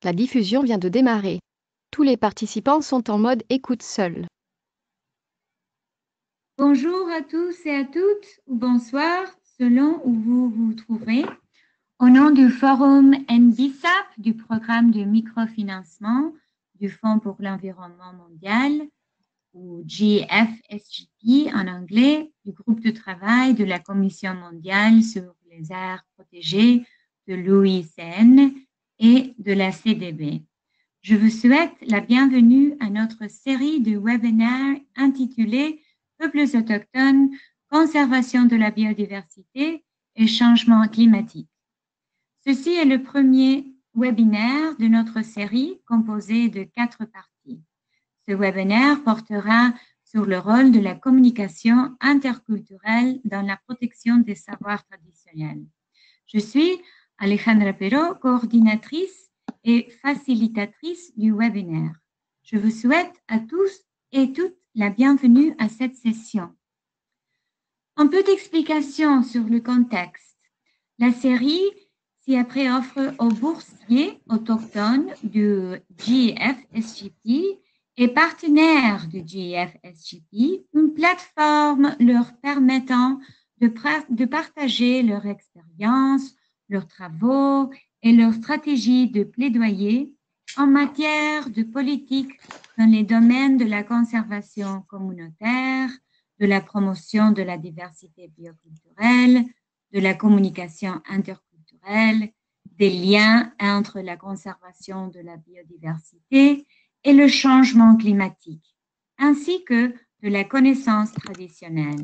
La diffusion vient de démarrer. Tous les participants sont en mode écoute seule. Bonjour à tous et à toutes, ou bonsoir, selon où vous vous trouvez. Au nom du Forum NBISAP, du programme de microfinancement du Fonds pour l'environnement mondial, ou GFSGP en anglais, du groupe de travail de la Commission mondiale sur les aires protégées de l'OICN et de la CDB. Je vous souhaite la bienvenue à notre série de webinaires intitulée Peuples autochtones, conservation de la biodiversité et changement climatique. Ceci est le premier webinaire de notre série composé de 4 parties. Ce webinaire portera sur le rôle de la communication interculturelle dans la protection des savoirs traditionnels. Je suis Alejandra Perot, coordinatrice et facilitatrice du webinaire. Je vous souhaite à tous et toutes la bienvenue à cette session. Un peu d'explication sur le contexte. La série ci-après offre aux boursiers autochtones du GFSGP et partenaires du GFSGP une plateforme leur permettant de partager leur expérience, leurs travaux et leurs stratégies de plaidoyer en matière de politique dans les domaines de la conservation communautaire, de la promotion de la diversité bioculturelle, de la communication interculturelle, des liens entre la conservation de la biodiversité et le changement climatique, ainsi que de la connaissance traditionnelle.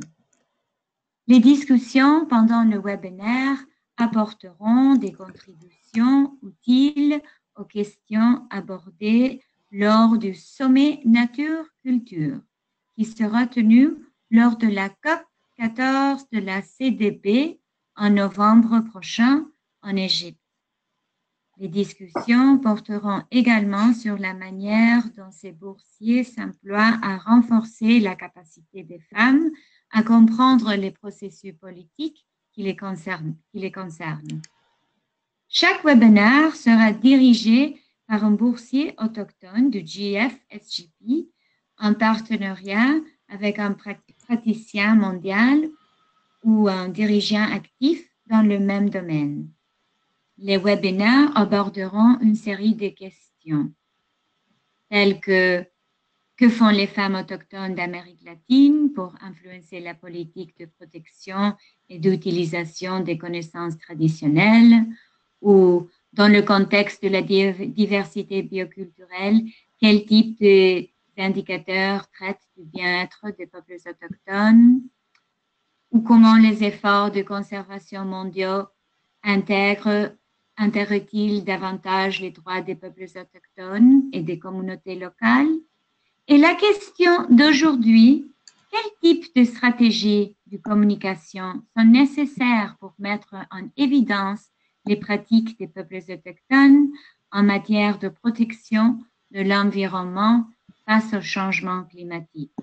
Les discussions pendant le webinaire apporteront des contributions utiles aux questions abordées lors du sommet Nature-Culture, qui sera tenu lors de la COP 14 de la CDB en novembre prochain en Égypte. Les discussions porteront également sur la manière dont ces boursiers s'emploient à renforcer la capacité des femmes à comprendre les processus politiques qui les concernent. Chaque webinaire sera dirigé par un boursier autochtone du GFSGP en partenariat avec un praticien mondial ou un dirigeant actif dans le même domaine. Les webinaires aborderont une série de questions telles que font les femmes autochtones d'Amérique latine pour influencer la politique de protection et d'utilisation des connaissances traditionnelles, ou dans le contexte de la diversité bioculturelle, quel type d'indicateurs traitent du bien-être des peuples autochtones, ou comment les efforts de conservation mondiaux intègrent-ils davantage les droits des peuples autochtones et des communautés locales. Et la question d'aujourd'hui, quel type de stratégies de communication sont nécessaires pour mettre en évidence les pratiques des peuples autochtones en matière de protection de l'environnement face au changement climatique?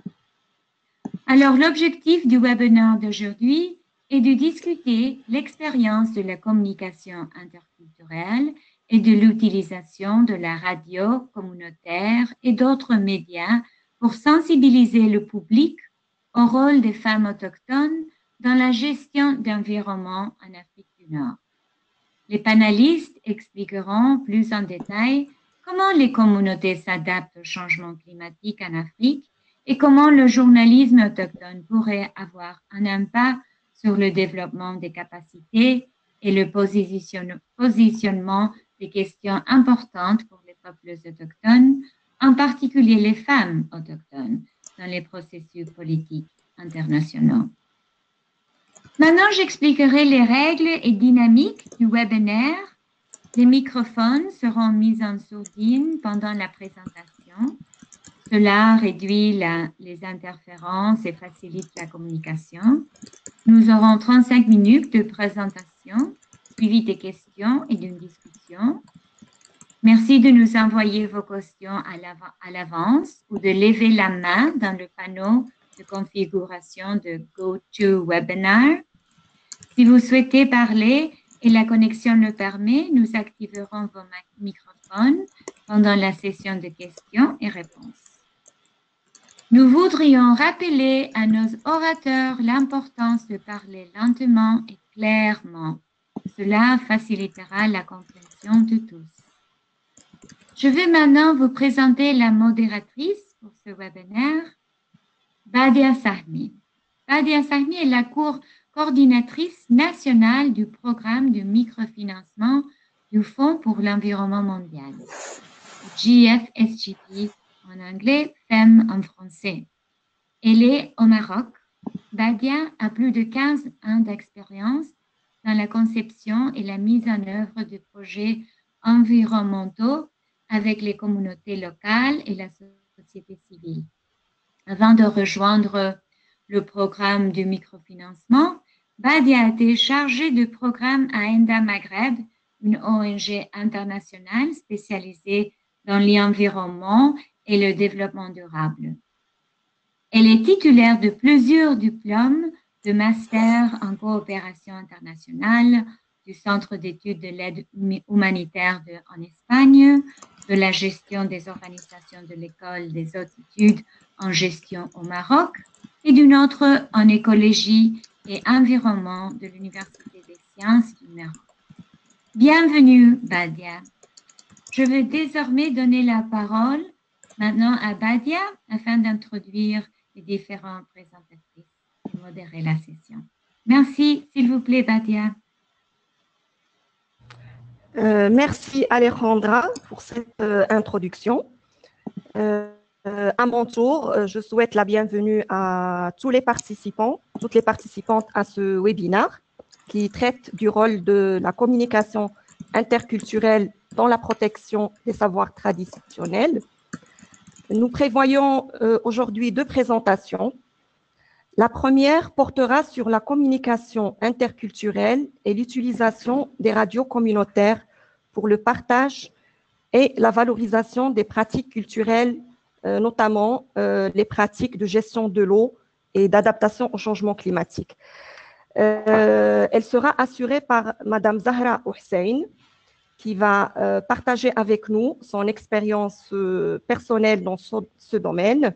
Alors, l'objectif du webinaire d'aujourd'hui est de discuter l'expérience de la communication interculturelle et de l'utilisation de la radio communautaire et d'autres médias pour sensibiliser le public au rôle des femmes autochtones dans la gestion d'environnement en Afrique du Nord. Les panélistes expliqueront plus en détail comment les communautés s'adaptent au changement climatique en Afrique et comment le journalisme autochtone pourrait avoir un impact sur le développement des capacités et le positionnement des questions importantes pour les peuples autochtones, en particulier les femmes autochtones, dans les processus politiques internationaux. Maintenant, j'expliquerai les règles et dynamiques du webinaire. Les microphones seront mis en sourdine pendant la présentation. Cela réduit les interférences et facilite la communication. Nous aurons 35 minutes de présentation, suivies des questions et d'une discussion. Merci de nous envoyer vos questions à l'avance ou de lever la main dans le panneau de configuration de GoToWebinar. Si vous souhaitez parler et la connexion le permet, nous activerons vos téléphone pendant la session de questions et réponses. Nous voudrions rappeler à nos orateurs l'importance de parler lentement et clairement. Cela facilitera la compréhension de tous. Je vais maintenant vous présenter la modératrice pour ce webinaire, Badia Sahmi. Badia Sahmi est la coordinatrice nationale du programme de microfinancement du Fonds pour l'environnement mondial, GFSGP en anglais, FEM en français. Elle est au Maroc. Badia a plus de 15 ans d'expérience dans la conception et la mise en œuvre de projets environnementaux avec les communautés locales et la société civile. Avant de rejoindre le programme de microfinancement, Badia a été chargée du programme à Enda Maghreb, une ONG internationale spécialisée dans l'environnement et le développement durable. Elle est titulaire de plusieurs diplômes de master en coopération internationale du Centre d'études de l'aide humanitaire en Espagne, de la gestion des organisations de l'École des hautes études en gestion au Maroc et d'une autre en écologie et environnement de l'Université des sciences du Maroc. Bienvenue, Badia. Je vais désormais donner la parole maintenant à Badia afin d'introduire les différentes présentatrices et modérer la session. Merci, s'il vous plaît, Badia. Merci Alejandra pour cette introduction. À mon tour, je souhaite la bienvenue à tous les participants, toutes les participantes à ce webinaire qui traite du rôle de la communication interculturelle dans la protection des savoirs traditionnels. Nous prévoyons aujourd'hui deux présentations. La première portera sur la communication interculturelle et l'utilisation des radios communautaires pour le partage et la valorisation des pratiques culturelles, notamment les pratiques de gestion de l'eau et d'adaptation au changement climatique. Elle sera assurée par Madame Zahra Hussein, qui va partager avec nous son expérience personnelle dans ce domaine.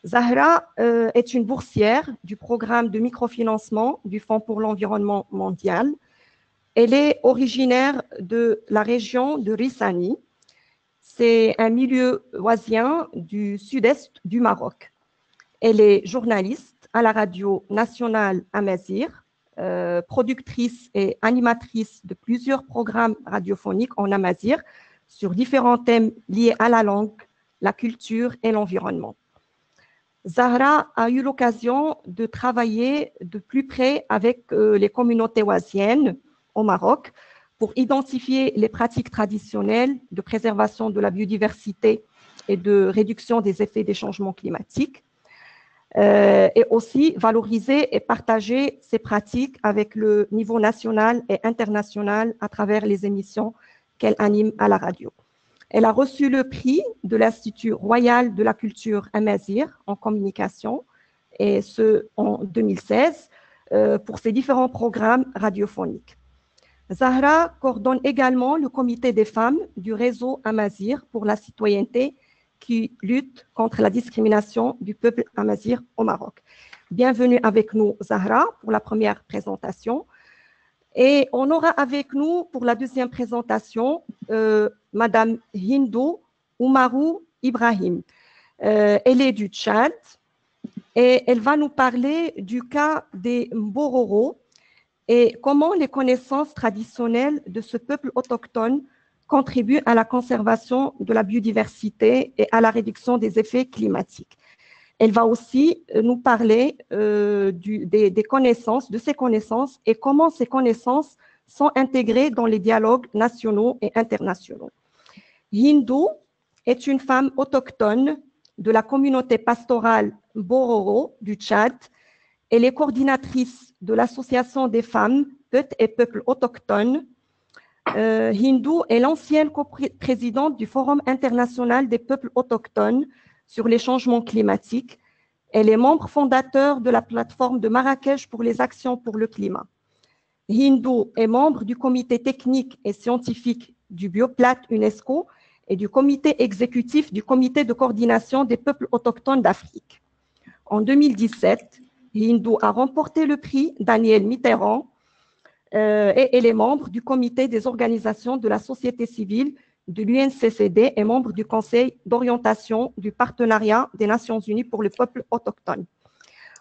Zahra est une boursière du programme de microfinancement du Fonds pour l'environnement mondial. Elle est originaire de la région de Rissani. C'est un milieu oisien du sud-est du Maroc. Elle est journaliste à la radio nationale Amazir, productrice et animatrice de plusieurs programmes radiophoniques en Amazir sur différents thèmes liés à la langue, la culture et l'environnement. Zahra a eu l'occasion de travailler de plus près avec les communautés oisiennes au Maroc pour identifier les pratiques traditionnelles de préservation de la biodiversité et de réduction des effets des changements climatiques, et aussi valoriser et partager ces pratiques avec le niveau national et international à travers les émissions qu'elle anime à la radio. Elle a reçu le prix de l'Institut royal de la culture Amazir en communication, et ce en 2016, pour ses différents programmes radiophoniques. Zahra coordonne également le comité des femmes du réseau Amazir pour la citoyenneté qui lutte contre la discrimination du peuple Amazir au Maroc. Bienvenue avec nous, Zahra, pour la première présentation. Et on aura avec nous pour la deuxième présentation Madame Hindou Oumarou Ibrahim. Elle est du Tchad et elle va nous parler du cas des Mbororo et comment les connaissances traditionnelles de ce peuple autochtone contribuent à la conservation de la biodiversité et à la réduction des effets climatiques. Elle va aussi nous parler des connaissances, de ces connaissances et comment ces connaissances sont intégrées dans les dialogues nationaux et internationaux. Hindou est une femme autochtone de la communauté pastorale Bororo du Tchad. Elle est coordinatrice de l'Association des femmes, peuples et peuples autochtones. Hindou est l'ancienne coprésidente du Forum international des peuples autochtones sur les changements climatiques. Elle est membre fondateur de la plateforme de Marrakech pour les actions pour le climat. Hindou est membre du comité technique et scientifique du Bioplat UNESCO et du comité exécutif du comité de coordination des peuples autochtones d'Afrique. En 2017, Hindou a remporté le prix Daniel Mitterrand et elle est membre du comité des organisations de la société civile de l'UNCCD et membre du conseil d'orientation du partenariat des Nations Unies pour le peuple autochtone.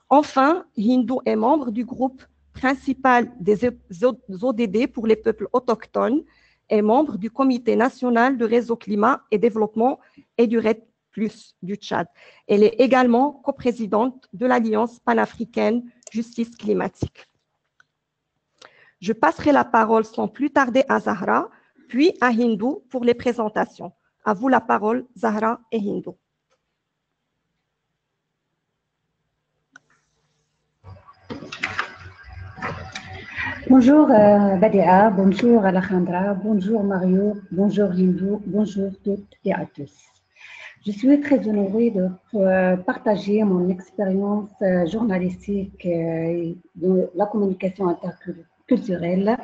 Enfin, Hindou est membre du groupe principal des ODD pour les peuples autochtones et membre du comité national de réseau climat et développement et du RED+ du Tchad. Elle est également coprésidente de l'Alliance panafricaine Justice climatique. Je passerai la parole sans plus tarder à Zahra, puis à Hindou pour les présentations. À vous la parole, Zahra et Hindou. Bonjour Badia, bonjour Alejandra, bonjour Mario, bonjour Hindou, bonjour toutes et à tous. Je suis très honorée de partager mon expérience journalistique de la communication interculturelle.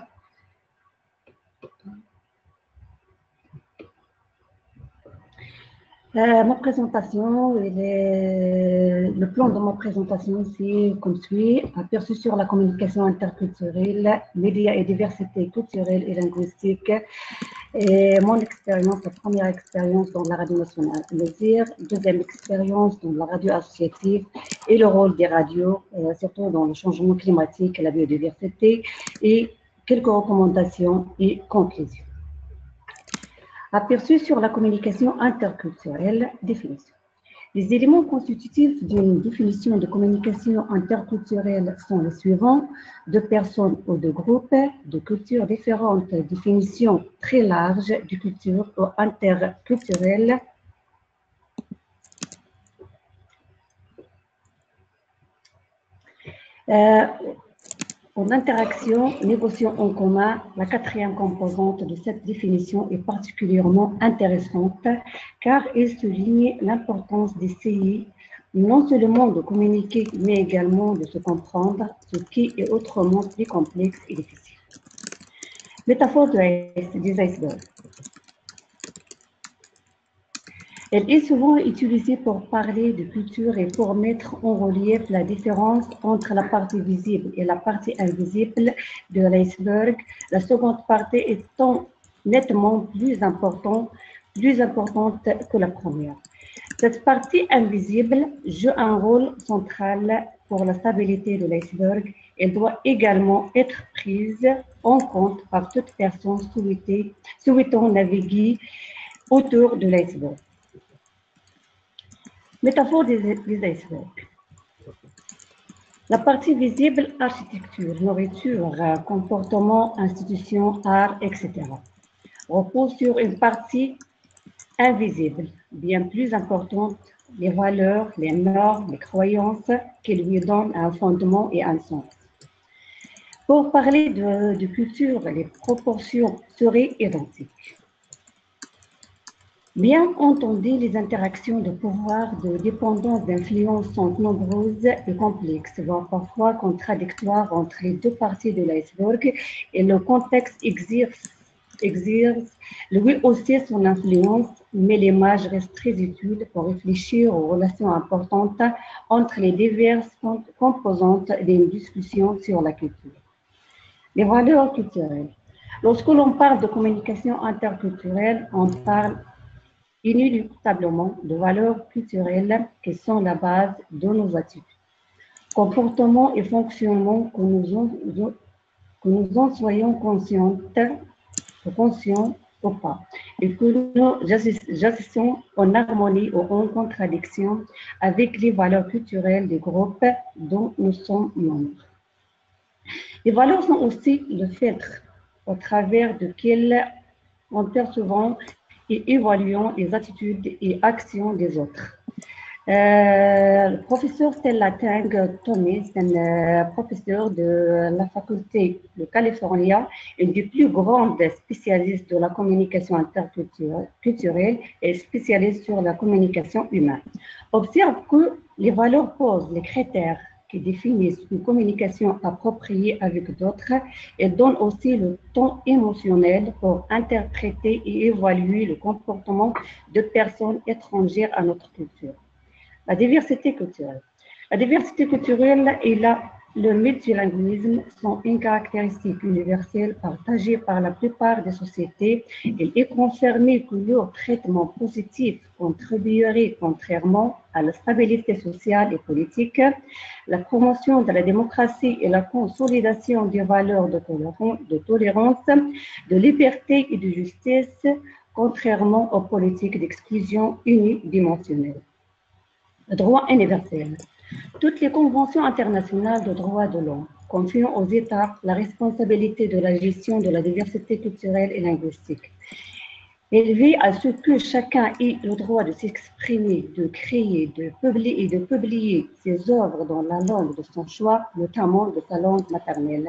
Ma présentation, le plan de ma présentation, c'est comme suit: aperçu sur la communication interculturelle, médias et diversité culturelle et linguistique, et mon expérience, la première expérience dans la radio nationale, deuxième expérience dans la radio associative et le rôle des radios, surtout dans le changement climatique et la biodiversité, et quelques recommandations et conclusions. Aperçu sur la communication interculturelle, définition. Les éléments constitutifs d'une définition de communication interculturelle sont les suivants: de personnes ou de groupes, de cultures différentes, définition très large de culture ou interculturelle, en interaction, négociant en commun. La quatrième composante de cette définition est particulièrement intéressante car elle souligne l'importance d'essayer non seulement de communiquer, mais également de se comprendre, ce qui est autrement plus complexe et difficile. Métaphore des icebergs. Elle est souvent utilisée pour parler de culture et pour mettre en relief la différence entre la partie visible et la partie invisible de l'iceberg, la seconde partie étant nettement plus importante que la première. Cette partie invisible joue un rôle central pour la stabilité de l'iceberg. Elle doit également être prise en compte par toute personne souhaitant naviguer autour de l'iceberg. Métaphore des icebergs. La partie visible, architecture, nourriture, comportement, institutions, art, etc., repose sur une partie invisible, bien plus importante, les valeurs, les normes, les croyances qui lui donnent un fondement et un sens. Pour parler de culture, les proportions seraient identiques. Bien entendu, les interactions de pouvoir, de dépendance, d'influence sont nombreuses et complexes, voire parfois contradictoires entre les deux parties de l'iceberg, et le contexte exerce lui aussi son influence, mais l'image reste très utile pour réfléchir aux relations importantes entre les diverses composantes d'une discussion sur la culture. Les valeurs culturelles. Lorsque l'on parle de communication interculturelle, on parle inéluctablement de valeurs culturelles qui sont la base de nos attitudes, comportements et fonctionnements que nous en soyons conscients ou pas, et que nous agissons en harmonie ou en contradiction avec les valeurs culturelles des groupes dont nous sommes membres. Les valeurs sont aussi le filtre au travers duquel on percevons et évaluons les attitudes et actions des autres. Le professeur Stella Tang Tommy, c'est un professeur de la faculté de Californie, une des plus grandes spécialistes de la communication interculturelle et spécialiste sur la communication humaine. Observe que les valeurs posent les critères qui définissent une communication appropriée avec d'autres et donnent aussi le ton émotionnel pour interpréter et évaluer le comportement de personnes étrangères à notre culture. La diversité culturelle. La diversité culturelle et le multilinguisme sont une caractéristique universelle partagée par la plupart des sociétés. Il est confirmé que leur traitement positif contribuerait contrairement à la stabilité sociale et politique, la promotion de la démocratie et la consolidation des valeurs de tolérance, de liberté et de justice, contrairement aux politiques d'exclusion unidimensionnelle. Le droit universel. Toutes les conventions internationales de droits de l'homme confient aux États la responsabilité de la gestion de la diversité culturelle et linguistique. Elle veille à ce que chacun ait le droit de s'exprimer, de créer, de publier ses œuvres dans la langue de son choix, notamment de sa langue maternelle.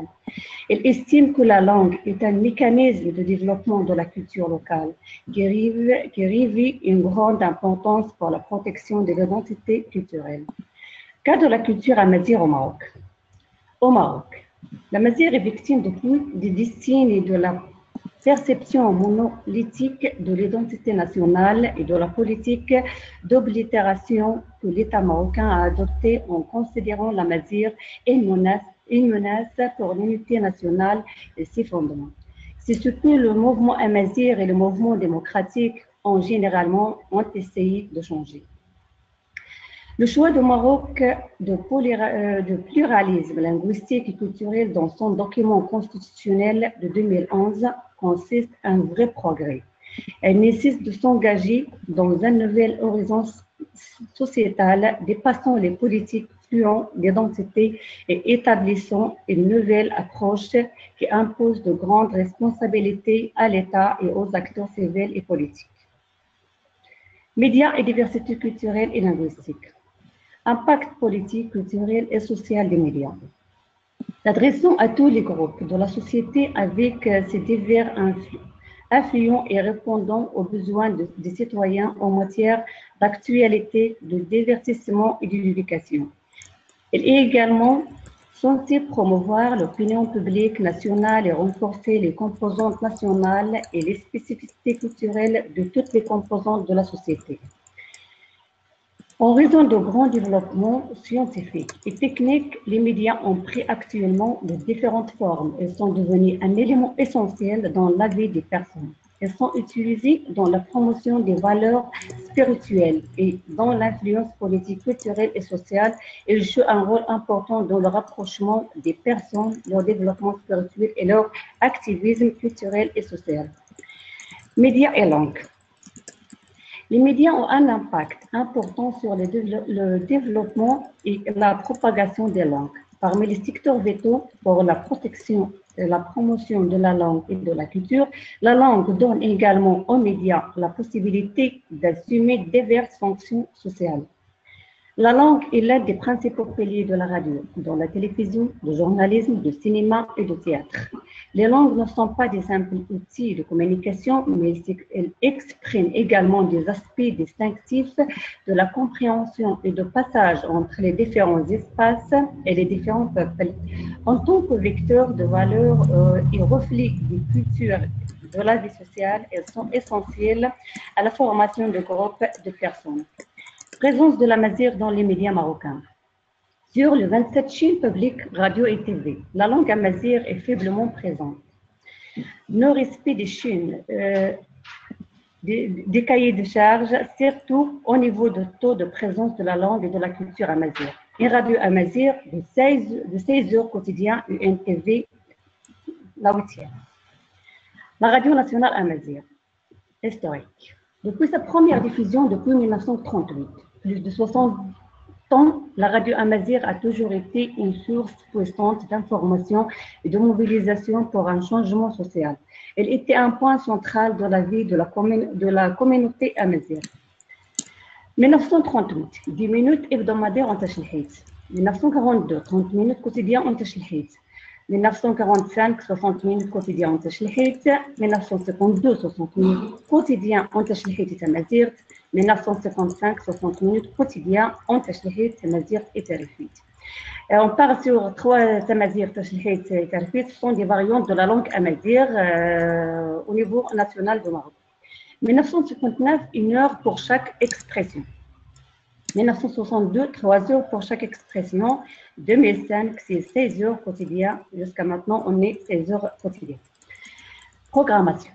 Elle estime que la langue est un mécanisme de développement de la culture locale qui revêt une grande importance pour la protection de l'identité culturelle. Cas de la culture amazigh au Maroc. Au Maroc, l'Amazigh est victime depuis des décennies de la perception monolithique de l'identité nationale et de la politique d'oblitération que l'État marocain a adoptée en considérant l'Amazigh une menace pour l'unité nationale et ses fondements. C'est ce que le mouvement amazigh et le mouvement démocratique ont essayé de changer. Le choix du Maroc de pluralisme linguistique et culturel dans son document constitutionnel de 2011 consiste un vrai progrès. Elle nécessite de s'engager dans un nouvel horizon sociétal dépassant les politiques fluentes d'identité et établissant une nouvelle approche qui impose de grandes responsabilités à l'État et aux acteurs civils et politiques. Médias et diversité culturelle et linguistique. Impact politique, culturel et social des médias. S'adressant à tous les groupes de la société avec ses divers influents et répondant aux besoins des citoyens en matière d'actualité, de divertissement et d'éducation. Elle est également censée promouvoir l'opinion publique nationale et renforcer les composantes nationales et les spécificités culturelles de toutes les composantes de la société. En raison de grands développements scientifiques et techniques, les médias ont pris actuellement de différentes formes et sont devenus un élément essentiel dans la vie des personnes. Elles sont utilisées dans la promotion des valeurs spirituelles et dans l'influence politique, culturelle et sociale. Elles jouent un rôle important dans le rapprochement des personnes, leur développement spirituel et leur activisme culturel et social. Médias et langues. Les médias ont un impact important sur le développement et la propagation des langues. Parmi les secteurs vitaux pour la protection et la promotion de la langue et de la culture, la langue donne également aux médias la possibilité d'assumer diverses fonctions sociales. La langue est l'un des principaux piliers de la radio, dans la télévision, le journalisme, le cinéma et le théâtre. Les langues ne sont pas des simples outils de communication, mais elles expriment également des aspects distinctifs de la compréhension et de passage entre les différents espaces et les différents peuples. En tant que vecteurs de valeurs et reflets des cultures de la vie sociale, elles sont essentielles à la formation de groupes de personnes. Présence de l'amazigh dans les médias marocains. Sur le 27 chaînes publiques, radio et TV, la langue amazigh est faiblement présente. Non-respect des chaînes, des cahiers de charges, surtout au niveau du taux de présence de la langue et de la culture amazigh. Une radio amazigh de 16 heures quotidiennes et une TV la 8e. La radio nationale amazigh, historique. Depuis sa première diffusion depuis 1938, plus de 60 ans, la radio amazigh a toujours été une source puissante d'information et de mobilisation pour un changement social. Elle était un point central de la vie de la communauté amazigh. 1938, 10 minutes hebdomadaires en Tachlhit. 1942, 30 minutes quotidiennes en Tachlhit. 1945, 60 minutes quotidiennes en Tachlhit. 1952, 60 minutes quotidiennes en Tachlhit et Tamazigh. 1955, 60 minutes quotidiennes en Tachlhit, Tamazigh et Tarifit. On part sur 3 tamazirs, ce sont des variantes de la langue amazigh au niveau national du Maroc. 1959, 1 heure pour chaque expression. 1962, 3 heures pour chaque expression. 2005, c'est 16 heures quotidiennes. Jusqu'à maintenant, on est 16 heures quotidiennes. Programmation.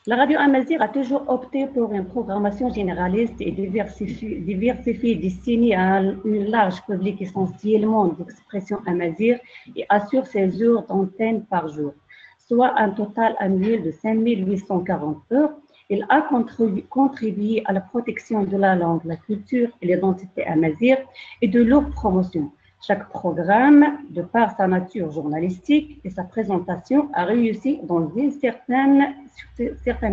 La radio amazigh a toujours opté pour une programmation généraliste et diversifiée destinée à un large public essentiellement d'expression amazigh et assure 16 heures d'antenne par jour, soit un total annuel de 5840 heures. Il a contribué à la protection de la langue, la culture et l'identité amazigh et de leur promotion. Chaque programme, de par sa nature journalistique et sa présentation, a réussi dans une certaine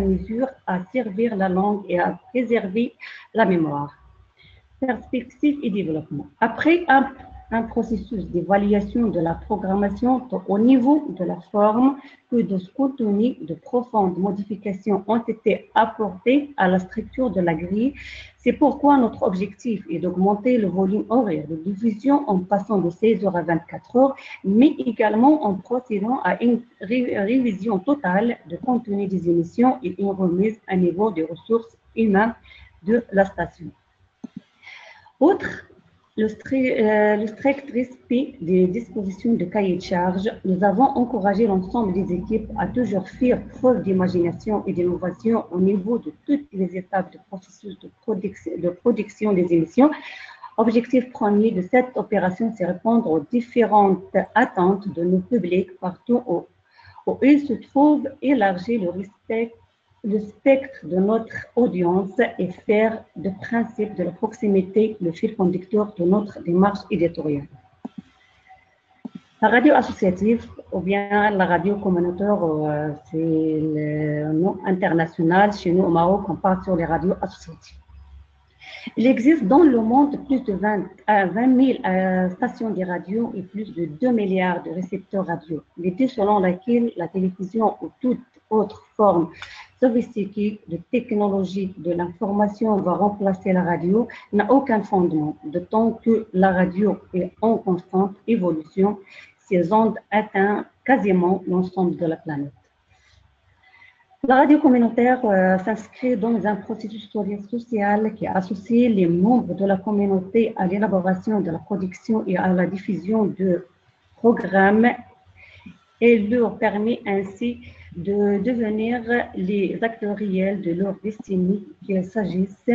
mesure à servir la langue et à préserver la mémoire. Perspective et développement. Après un processus d'évaluation de la programmation tant au niveau de la forme que de ce contenu, de profondes modifications ont été apportées à la structure de la grille. C'est pourquoi notre objectif est d'augmenter le volume horaire de diffusion en passant de 16 heures à 24 heures, mais également en procédant à une révision totale de contenu des émissions et une remise à niveau des ressources humaines de la station. Outre le strict respect des dispositions de cahier de charge, nous avons encouragé l'ensemble des équipes à toujours faire preuve d'imagination et d'innovation au niveau de toutes les étapes du processus de production des émissions. Objectif premier de cette opération, c'est répondre aux différentes attentes de nos publics partout où ils se trouvent, élargir le spectre de notre audience et faire de principe de la proximité le fil conducteur de notre démarche éditoriale. La radio associative ou bien la radio communautaire, c'est le nom international. Chez nous au Maroc, on parle sur les radios associatives. Il existe dans le monde plus de 20 000 stations de radio et plus de 2 milliards de récepteurs radio. L'idée selon laquelle la télévision ou toute autre forme sophistiquée de technologie de l'information va remplacer la radio n'a aucun fondement, d'autant que la radio est en constante évolution. Ces ondes atteignent quasiment l'ensemble de la planète. La radio communautaire s'inscrit dans un processus social qui associe les membres de la communauté à l'élaboration de la production et à la diffusion de programmes et leur permet ainsi de devenir les acteurs réels de leur destinée, qu'il s'agisse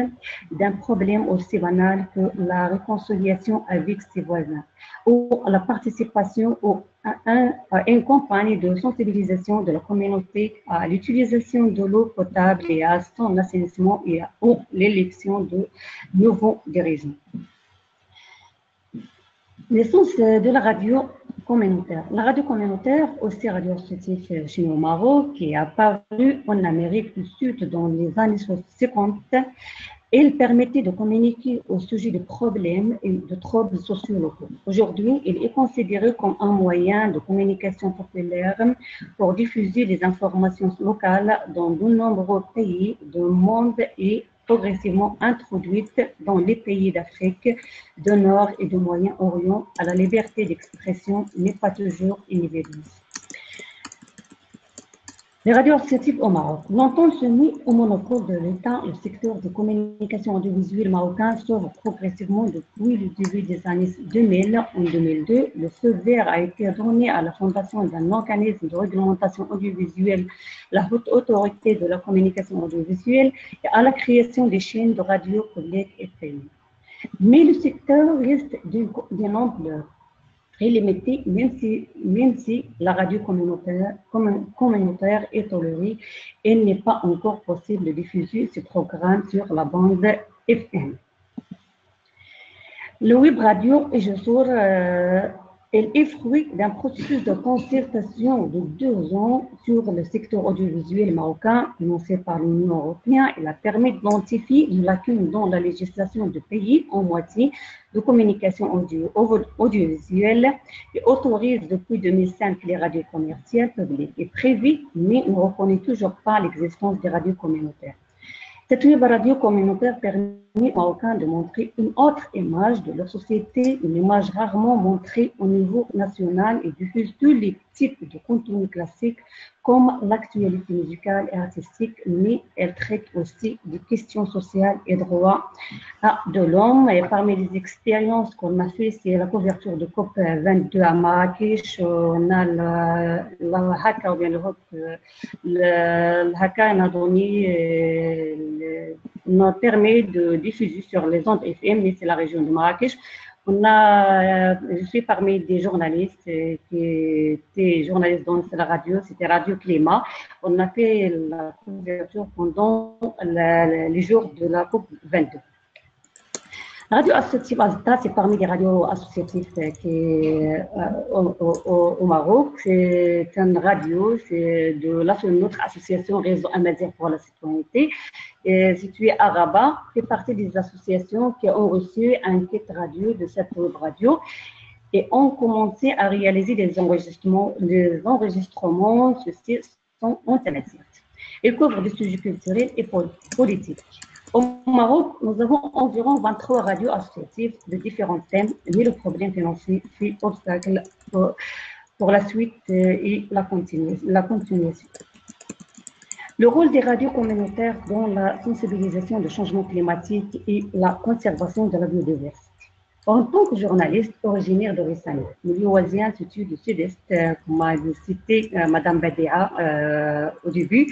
d'un problème aussi banal que la réconciliation avec ses voisins ou la participation à une campagne de sensibilisation de la communauté à l'utilisation de l'eau potable et à son assainissement et à l'élection de nouveaux dirigeants. L'essence de la radio communautaire. La radio communautaire, aussi radio associative chez nous au Maroc, qui est apparue en Amérique du Sud dans les années 50, elle permettait de communiquer au sujet de problèmes et de troubles sociaux locaux. Aujourd'hui, elle est considérée comme un moyen de communication populaire pour diffuser les informations locales dans de nombreux pays du monde et progressivement introduite dans les pays d'Afrique du Nord et du Moyen-Orient. À la liberté d'expression n'est pas toujours inévitable. Les radios associatives au Maroc. Longtemps soumis au monopole de l'État, le secteur de communication audiovisuelle marocain s'ouvre progressivement depuis le début des années 2000. En 2002, le feu vert a été donné à la fondation d'un organisme de réglementation audiovisuelle, la Haute Autorité de la communication audiovisuelle, et à la création des chaînes de radio publiques et privées. Mais le secteur reste d'une ampleur très limitée, même si la radio communautaire est tolérée, il n'est pas encore possible de diffuser ce programme sur la bande FM. Le web radio, et je sors, elle est fruit d'un processus de concertation de 2 ans sur le secteur audiovisuel marocain, financé par l'Union européenne. Elle a permis d'identifier une lacune dans la législation du pays en moitié de communication audiovisuelle et autorise depuis 2005 les radios commerciales publiques et privées, mais ne reconnaît toujours pas l'existence des radios communautaires. Cette web radio communautaire permet marocains de montrer une autre image de leur société, une image rarement montrée au niveau national et diffuse tous les types de contenus classiques comme l'actualité musicale et artistique, mais elle traite aussi des questions sociales et droits de l'homme. Et parmi les expériences qu'on a fait, c'est la couverture de COP 22 à Marrakech. On a la Haka, ou bien le Haka, a donné, nous permet de diffuser sur les ondes FM, mais c'est la région de Marrakech. Je suis parmi des journalistes qui étaient journalistes dans la radio, c'était Radio Climat. On a fait la couverture pendant les jours de la COP 22. La radio associative Azta, c'est parmi les radios associatives au Maroc. C'est une radio, c'est de notre association Réseau Amazir pour la citoyenneté, située à Rabat, fait partie des associations qui ont reçu un kit radio de cette web radio et ont commencé à réaliser des enregistrements ceux-ci sont intermédiaires. Ils couvrent des sujets culturels et politiques. Au Maroc, nous avons environ 23 radios associatives de différents thèmes, mais le problème financier fait obstacle pour la suite et la continuation. Le rôle des radios communautaires dans la sensibilisation du changement climatique et la conservation de la biodiversité. En tant que journaliste originaire de Rissani, milieu oisien situé du sud-est, comme a cité Mme Badia au début,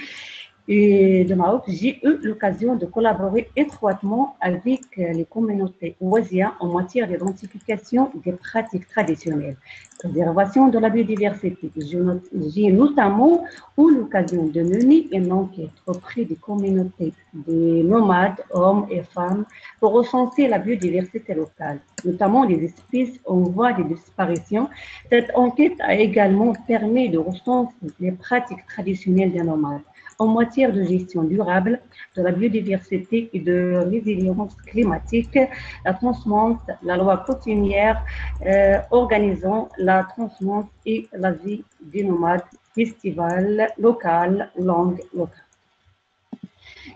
et de Maroc, j'ai eu l'occasion de collaborer étroitement avec les communautés oisiennes en matière d'identification des pratiques traditionnelles, préservation de la biodiversité. J'ai notamment eu l'occasion de mener une enquête auprès des communautés des nomades, hommes et femmes, pour recenser la biodiversité locale, notamment les espèces en voie de disparition. Cette enquête a également permis de recenser les pratiques traditionnelles des nomades en matière de gestion durable de la biodiversité et de résilience climatique, la transmanche, la loi coutumière organisant la transmanche et la vie des nomades, festivals locaux, langues locales.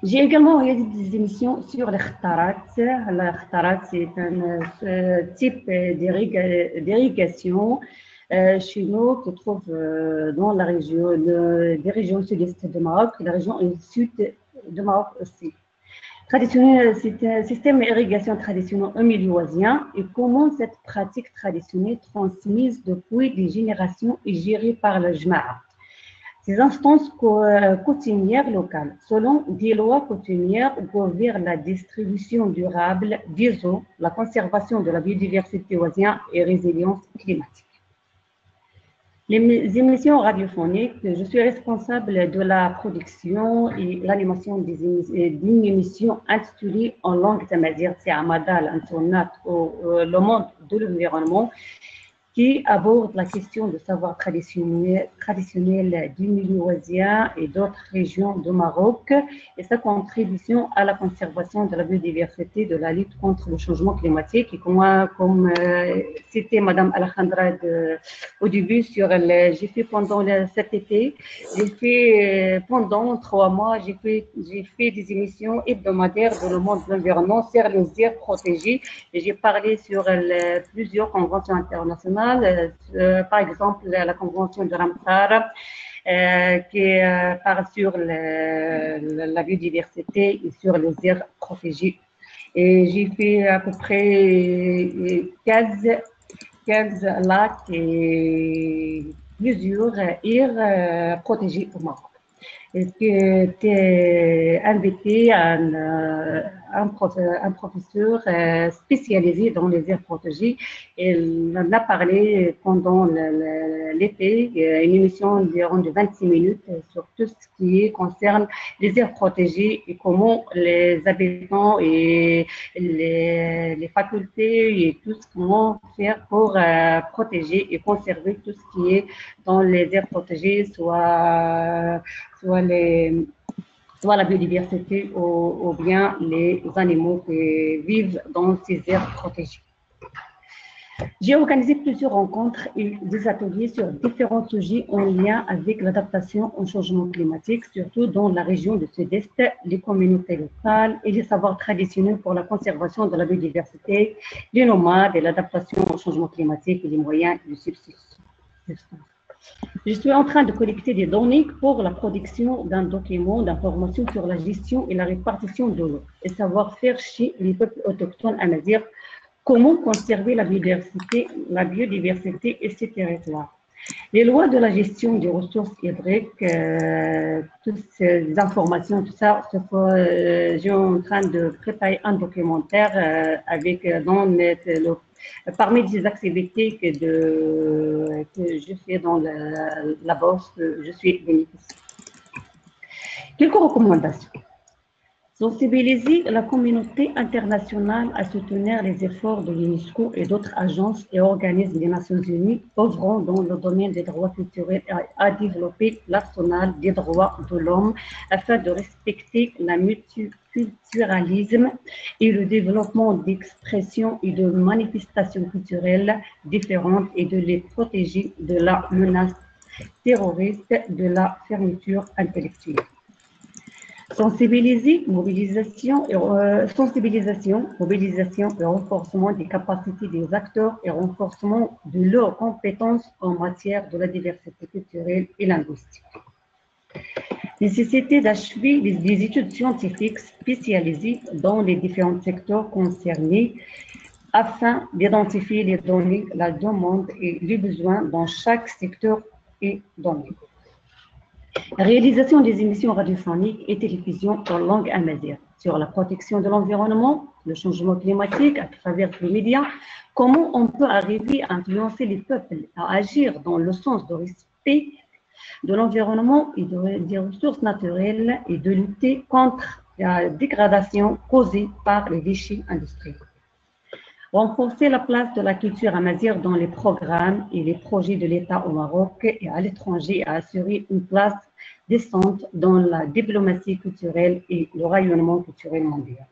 J'ai également réalisé des émissions sur les khtarat. La khtarat, c'est un type d'irrigation chez nous, qui se trouve dans la région, des régions sud-est de Maroc, la région sud de Maroc aussi. Traditionnel, c'est un système d'irrigation traditionnel au milieu oisien et comment cette pratique traditionnelle transmise depuis des générations et gérée par le Jma'a. Ces instances coutumières locales, selon des lois coutumières, gouvernent la distribution durable des eaux, la conservation de la biodiversité oisienne et résilience climatique. Les émissions radiophoniques, je suis responsable de la production et l'animation d'une émission intitulée en langue tamazight, c'est Amadal, Antonat, le monde de l'environnement, qui aborde la question de savoir traditionnel du milieu oisien et d'autres régions du Maroc et sa contribution à la conservation de la biodiversité, de la lutte contre le changement climatique. Et comme c'était Mme Alejandra au début, j'ai fait pendant cet été, j'ai fait pendant 3 mois, j'ai fait des émissions hebdomadaires de le monde de l'environnement sur les aires protégées et j'ai parlé sur plusieurs conventions internationales. Par exemple, la convention de Ramsar, qui parle sur la biodiversité et sur les aires protégées. Et j'ai fait à peu près 15 lacs et plusieurs aires protégées au Maroc. J'ai été invité à un professeur spécialisé dans les aires protégées. Il en a parlé pendant l'été, une émission environ de 26 minutes sur tout ce qui concerne les aires protégées et comment les habitants et les facultés et tout ce comment faire pour protéger et conserver tout ce qui est dans les aires protégées, soit la biodiversité ou bien les animaux qui vivent dans ces aires protégées. J'ai organisé plusieurs rencontres et des ateliers sur différents sujets en lien avec l'adaptation au changement climatique, surtout dans la région du Sud-Est, les communautés locales et les savoirs traditionnels pour la conservation de la biodiversité, les nomades et l'adaptation au changement climatique et les moyens de subsistance. Je suis en train de collecter des données pour la production d'un document d'information sur la gestion et la répartition de l'eau et savoir-faire chez les peuples autochtones amazirs. Comment conserver la biodiversité et ses territoires. Les lois de la gestion des ressources hydriques, toutes ces informations, tout ça, je suis en train de préparer un documentaire avec parmi des activités que je fais dans la bourse, je suis bénéficiaire. Quelques recommandations. Sensibiliser la communauté internationale à soutenir les efforts de l'UNESCO et d'autres agences et organismes des Nations Unies œuvrant dans le domaine des droits culturels à développer l'arsenal des droits de l'homme afin de respecter le multiculturalisme et le développement d'expressions et de manifestations culturelles différentes et de les protéger de la menace terroriste de la fermeture intellectuelle. Mobilisation et renforcement des capacités des acteurs et renforcement de leurs compétences en matière de la diversité culturelle et linguistique. Nécessité d'achever des études scientifiques spécialisées dans les différents secteurs concernés afin d'identifier les données, la demande et les besoins dans chaque secteur et domaine. Réalisation des émissions radiophoniques et télévision en langue amazigh sur la protection de l'environnement, le changement climatique à travers les médias, comment on peut arriver à influencer les peuples à agir dans le sens de respect de l'environnement et des ressources naturelles et de lutter contre la dégradation causée par les déchets industriels. Renforcer la place de la culture amazigh dans les programmes et les projets de l'État au Maroc et à l'étranger et à assurer une place décente dans la diplomatie culturelle et le rayonnement culturel mondial.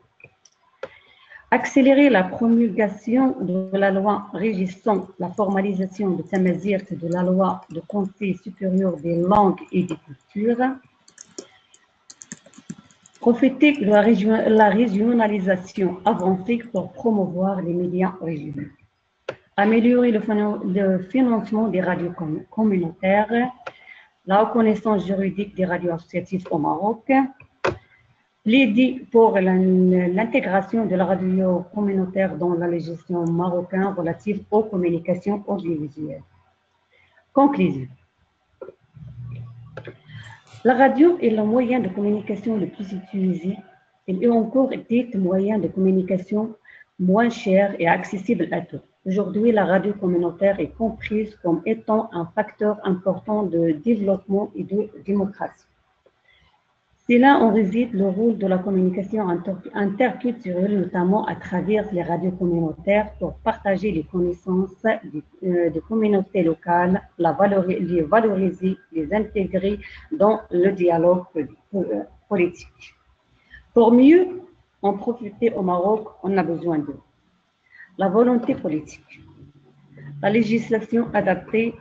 Accélérer la promulgation de la loi régissant la formalisation de Tamazight de la loi de Conseil supérieur des langues et des cultures. Profiter de la régionalisation avancée pour promouvoir les médias régionaux. Améliorer le financement des radios communautaires, la reconnaissance juridique des radios associatives au Maroc, plaider pour l'intégration de la radio communautaire dans la législation marocaine relative aux communications audiovisuelles. Conclusion. La radio est le moyen de communication le plus utilisé. Elle est encore dit moyen de communication moins cher et accessible à tous. Aujourd'hui, la radio communautaire est comprise comme étant un facteur important de développement et de démocratie. C'est là où réside le rôle de la communication interculturelle, notamment à travers les radios communautaires pour partager les connaissances des communautés locales, les valoriser, les intégrer dans le dialogue politique. Pour mieux en profiter au Maroc, on a besoin de la volonté politique, la législation adaptée,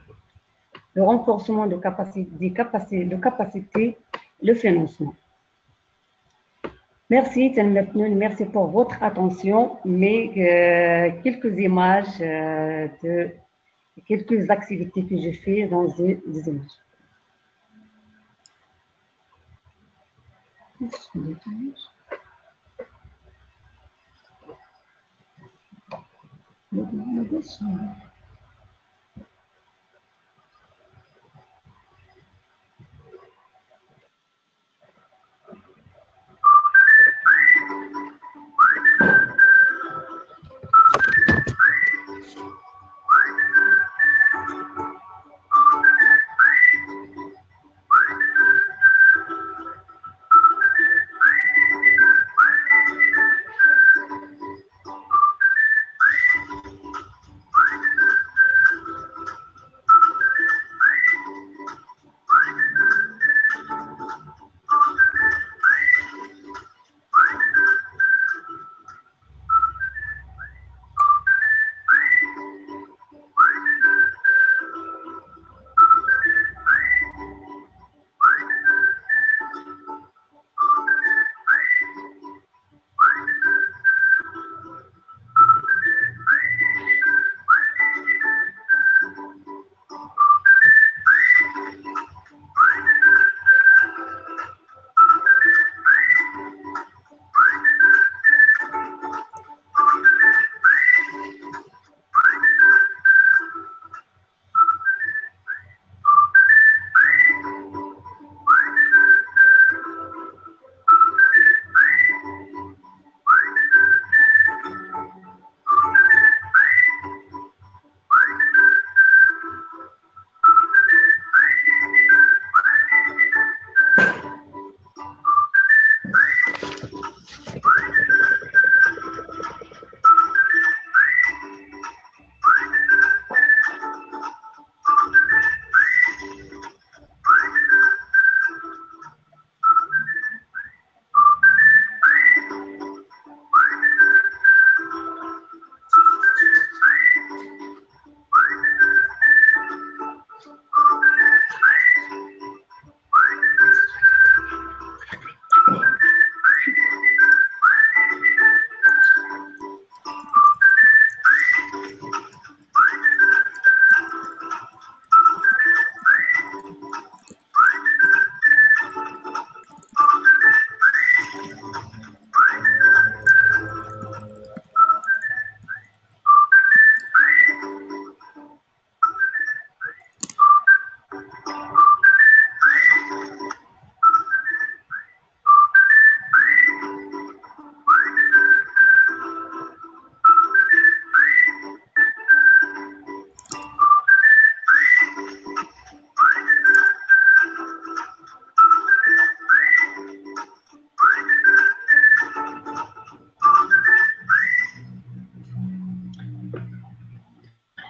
le renforcement de capacités, le financement. Merci, merci pour votre attention, mais quelques images de quelques activités que j'ai fait dans des images.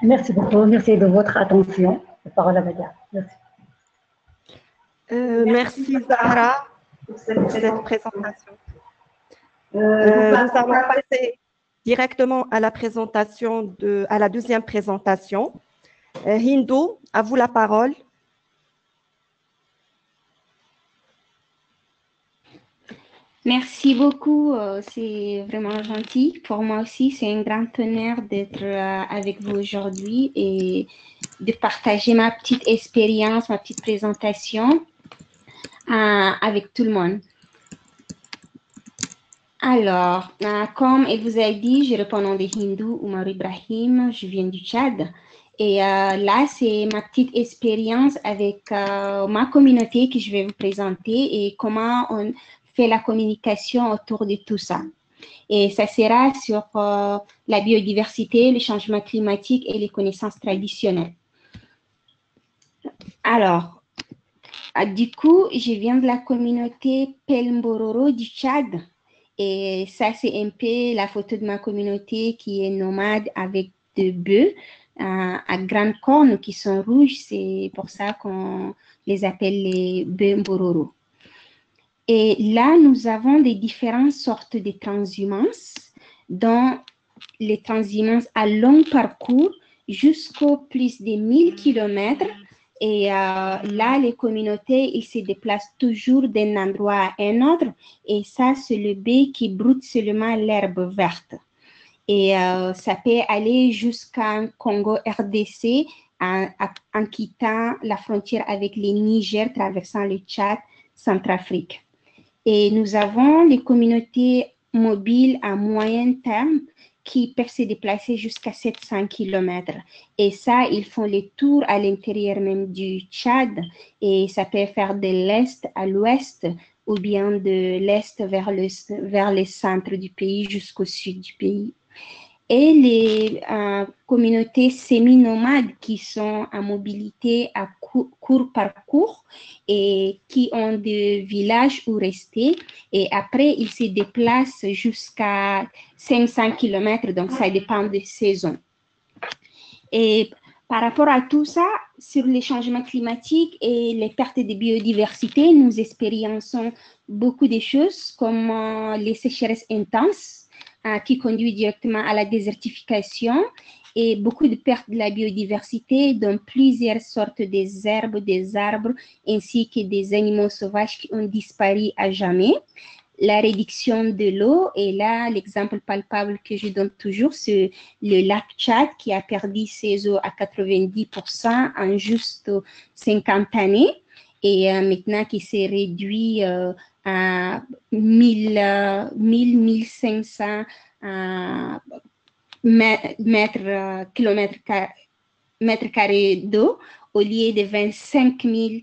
Merci beaucoup. Merci de votre attention. La parole à Madia. Merci. Merci Zahra pour cette présentation. Nous allons passer directement à la présentation à la deuxième présentation. Hindou, à vous la parole. Merci beaucoup, c'est vraiment gentil. Pour moi aussi, c'est un grand honneur d'être avec vous aujourd'hui et de partager ma petite expérience, ma petite présentation avec tout le monde. Alors, comme elle vous a dit, je réponds au nom de Hindou Oumar Ibrahim, je viens du Tchad. Et là, c'est ma petite expérience avec ma communauté que je vais vous présenter et comment on fait la communication autour de tout ça. Et ça sera sur la biodiversité, le changement climatique et les connaissances traditionnelles. Alors, du coup, je viens de la communauté Pelmbororo du Tchad. Et ça, c'est un peu la photo de ma communauté qui est nomade avec des bœufs à grandes cornes qui sont rouges. C'est pour ça qu'on les appelle les bœufs Mbororo. Et là, nous avons des différentes sortes de transhumances, dont les transhumances à long parcours jusqu'au plus de 1000 km. Et là, les communautés, ils se déplacent toujours d'un endroit à un autre. Et ça, c'est le bœuf qui broute seulement l'herbe verte. Et ça peut aller jusqu'en Congo RDC en quittant la frontière avec le Niger, traversant le Tchad, Centrafrique. Et nous avons les communautés mobiles à moyen terme qui peuvent se déplacer jusqu'à 700 km. Et ça, ils font les tours à l'intérieur même du Tchad. Et ça peut faire de l'est à l'ouest ou bien de l'est vers le centre du pays jusqu'au sud du pays. Et les communautés semi-nomades qui sont en mobilité à court parcours et qui ont des villages où rester. Et après, ils se déplacent jusqu'à 500 km, donc ça dépend des saisons. Et par rapport à tout ça, sur les changements climatiques et les pertes de biodiversité, nous expérimençons beaucoup de choses comme les sécheresses intenses, qui conduit directement à la désertification et beaucoup de pertes de la biodiversité dans plusieurs sortes des herbes, des arbres, ainsi que des animaux sauvages qui ont disparu à jamais. La réduction de l'eau, et là, l'exemple palpable que je donne toujours, c'est le lac Tchad qui a perdu ses eaux à 90% en juste 50 années et maintenant qui s'est réduit à 1500 mètres carrés d'eau au lieu de 25 000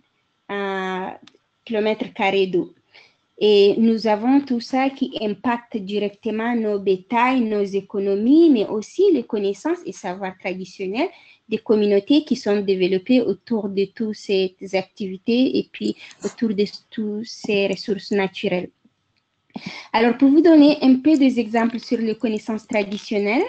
kilomètres carrés d'eau. Et nous avons tout ça qui impacte directement nos bétails, nos économies, mais aussi les connaissances et savoirs traditionnels des communautés qui sont développées autour de toutes ces activités et puis autour de toutes ces ressources naturelles. Alors, pour vous donner un peu des exemples sur les connaissances traditionnelles,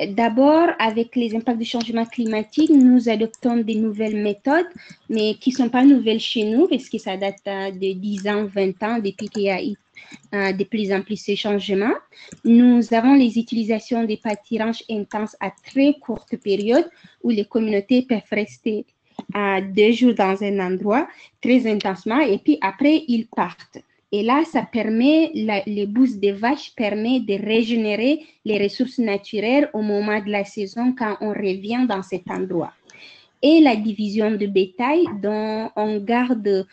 d'abord, avec les impacts du changement climatique, nous adoptons des nouvelles méthodes, mais qui ne sont pas nouvelles chez nous, parce que ça date de 10 ans, 20 ans, depuis qu'il y a eu de plus en plus ces changements. Nous avons les utilisations des pâturages intenses à très courte période, où les communautés peuvent rester 2 jours dans un endroit très intensement, et puis après, ils partent. Et là, ça permet, les bousses des vaches permet de régénérer les ressources naturelles au moment de la saison quand on revient dans cet endroit. Et la division de bétail, dont on garde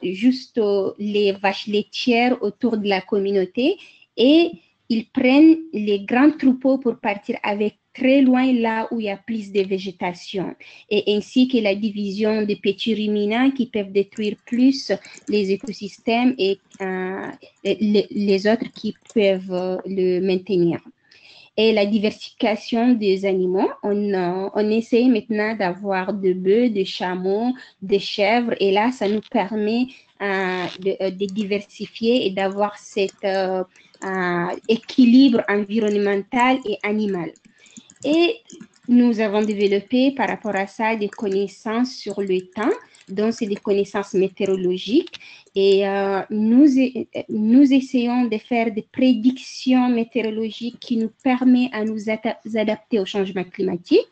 juste les vaches laitières autour de la communauté et ils prennent les grands troupeaux pour partir avec très loin là où il y a plus de végétation et ainsi que la division des petits ruminants qui peuvent détruire plus les écosystèmes et les autres qui peuvent le maintenir. Et la diversification des animaux, on essaie maintenant d'avoir des bœufs, des chameaux, des chèvres et là, ça nous permet de diversifier et d'avoir cet équilibre environnemental et animal. Et nous avons développé par rapport à ça des connaissances sur le temps, donc c'est des connaissances météorologiques. Et nous essayons de faire des prédictions météorologiques qui nous permettent à nous adapter au changement climatique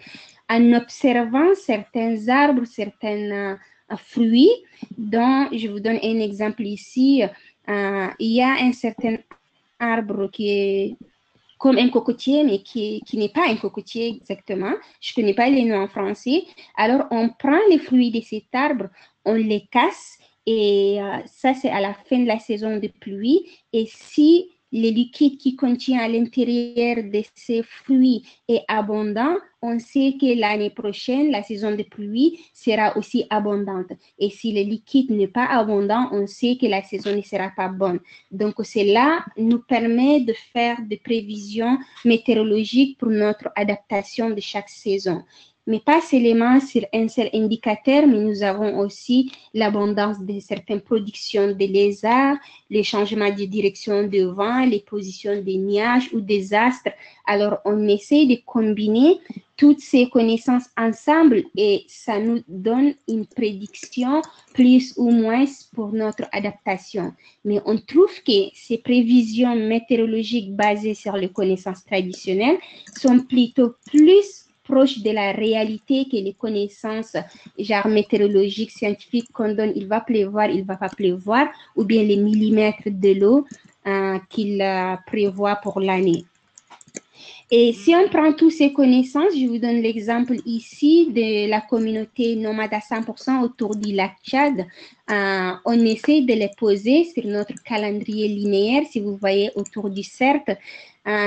en observant certains arbres, certains fruits. Donc, je vous donne un exemple ici. Il y a un certain arbre qui est comme un cocotier, mais qui n'est pas un cocotier exactement. Je ne connais pas les noms en français. Alors, on prend les fruits de cet arbre, on les casse, et ça, c'est à la fin de la saison de pluie. Et si le liquide qui contient à l'intérieur de ces fruits est abondant, on sait que l'année prochaine, la saison de pluie sera aussi abondante. Et si le liquide n'est pas abondant, on sait que la saison ne sera pas bonne. Donc, cela nous permet de faire des prévisions météorologiques pour notre adaptation de chaque saison. Mais pas seulement sur un seul indicateur, mais nous avons aussi l'abondance de certaines productions de lézards, les changements de direction de vent, les positions des nuages ou des astres. Alors, on essaie de combiner toutes ces connaissances ensemble et ça nous donne une prédiction plus ou moins pour notre adaptation. Mais on trouve que ces prévisions météorologiques basées sur les connaissances traditionnelles sont plutôt plus proches de la réalité que les connaissances genre météorologiques, scientifiques qu'on donne, il va pleuvoir, il ne va pas pleuvoir, ou bien les millimètres de l'eau qu'il prévoit pour l'année. Et si on prend toutes ces connaissances, je vous donne l'exemple ici de la communauté nomade à 100% autour du lac Tchad. On essaie de les poser sur notre calendrier linéaire. Si vous voyez autour du cercle,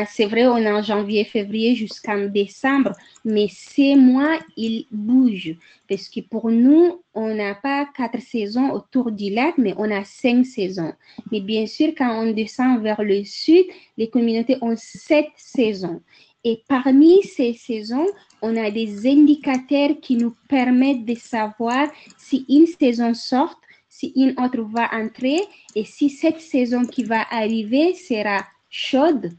c'est vrai, on est en janvier, février jusqu'en décembre, mais ces mois, ils bougent. Parce que pour nous, on n'a pas 4 saisons autour du lac, mais on a 5 saisons. Mais bien sûr, quand on descend vers le sud, les communautés ont 7 saisons. Et parmi ces saisons, on a des indicateurs qui nous permettent de savoir si une saison sort, si une autre va entrer, et si cette saison qui va arriver sera chaude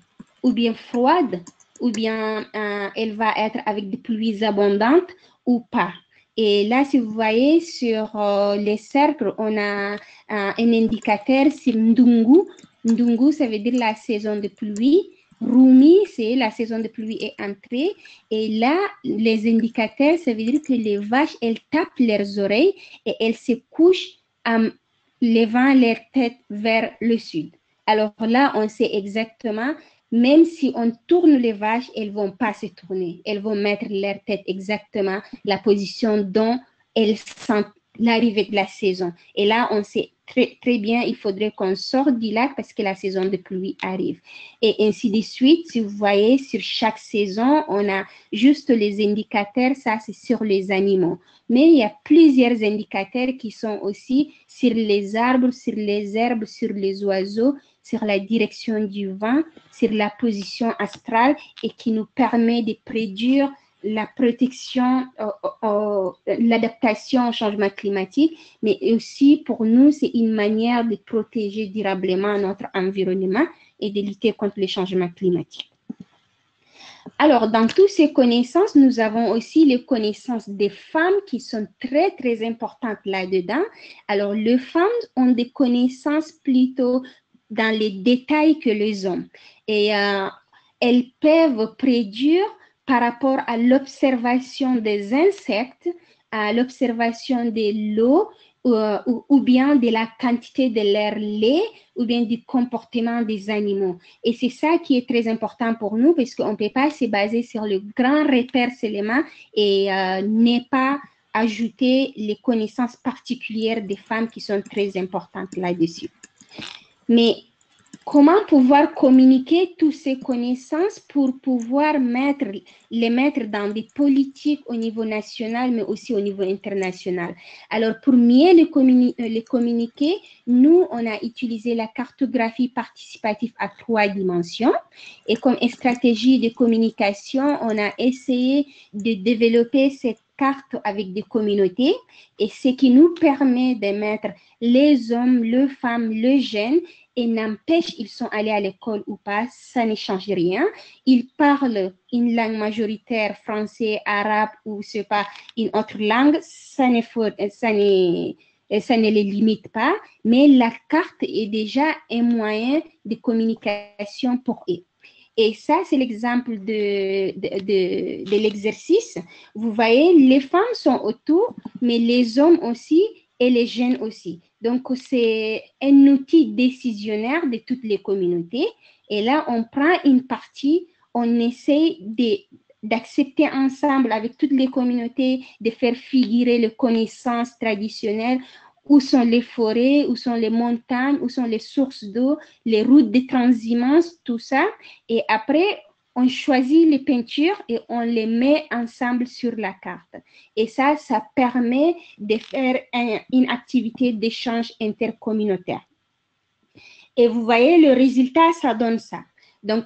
ou bien froide, ou bien elle va être avec des pluies abondantes ou pas. Et là, si vous voyez sur les cercles, on a un indicateur sur Ndungu. Ndungu, ça veut dire la saison de pluie. Rumi, c'est la saison de pluie est entrée. Et là, les indicateurs, ça veut dire que les vaches, elles tapent leurs oreilles et elles se couchent en levant leur tête vers le sud. Alors là, on sait exactement, même si on tourne les vaches, elles ne vont pas se tourner. Elles vont mettre leur tête exactement la position dont elles sentent l'arrivée de la saison. Et là, on sait très bien, il faudrait qu'on sorte du lac parce que la saison de pluie arrive. Et ainsi de suite, si vous voyez, sur chaque saison, on a juste les indicateurs, ça c'est sur les animaux. Mais il y a plusieurs indicateurs qui sont aussi sur les arbres, sur les herbes, sur les oiseaux, sur la direction du vent, sur la position astrale et qui nous permet de prédire la protection, l'adaptation au changement climatique, mais aussi pour nous, c'est une manière de protéger durablement notre environnement et de lutter contre les changements climatiques. Alors, dans toutes ces connaissances, nous avons aussi les connaissances des femmes qui sont très, très importantes là-dedans. Alors, les femmes ont des connaissances plutôt dans les détails que les hommes. Et elles peuvent prédire par rapport à l'observation des insectes, à l'observation de l'eau, ou bien de la quantité de leur lait, ou bien du comportement des animaux. Et c'est ça qui est très important pour nous, parce qu'on ne peut pas se baser sur le grand repère seulement et ne pas ajouter les connaissances particulières des femmes qui sont très importantes là-dessus. Mais comment pouvoir communiquer toutes ces connaissances pour pouvoir les mettre dans des politiques au niveau national, mais aussi au niveau international? Alors, pour mieux les communiquer, nous, on a utilisé la cartographie participative à 3 dimensions. Et comme stratégie de communication, on a essayé de développer cette carte avec des communautés et ce qui nous permet de mettre les hommes, les femmes, les jeunes et n'empêche, ils sont allés à l'école ou pas, ça ne change rien. Ils parlent une langue majoritaire, français, arabe ou c'est pas une autre langue, ça ne les limite pas, mais la carte est déjà un moyen de communication pour eux. Et ça, c'est l'exemple de l'exercice. Vous voyez, les femmes sont autour, mais les hommes aussi et les jeunes aussi. Donc, c'est un outil décisionnaire de toutes les communautés. Et là, on prend une partie, on essaie d'accepter ensemble avec toutes les communautés, de faire figurer les connaissances traditionnelles, où sont les forêts, où sont les montagnes, où sont les sources d'eau, les routes de transhumance, tout ça. Et après, on choisit les peintures et on les met ensemble sur la carte. Et ça permet de faire une activité d'échange intercommunautaire. Et vous voyez, le résultat, ça donne ça. Donc,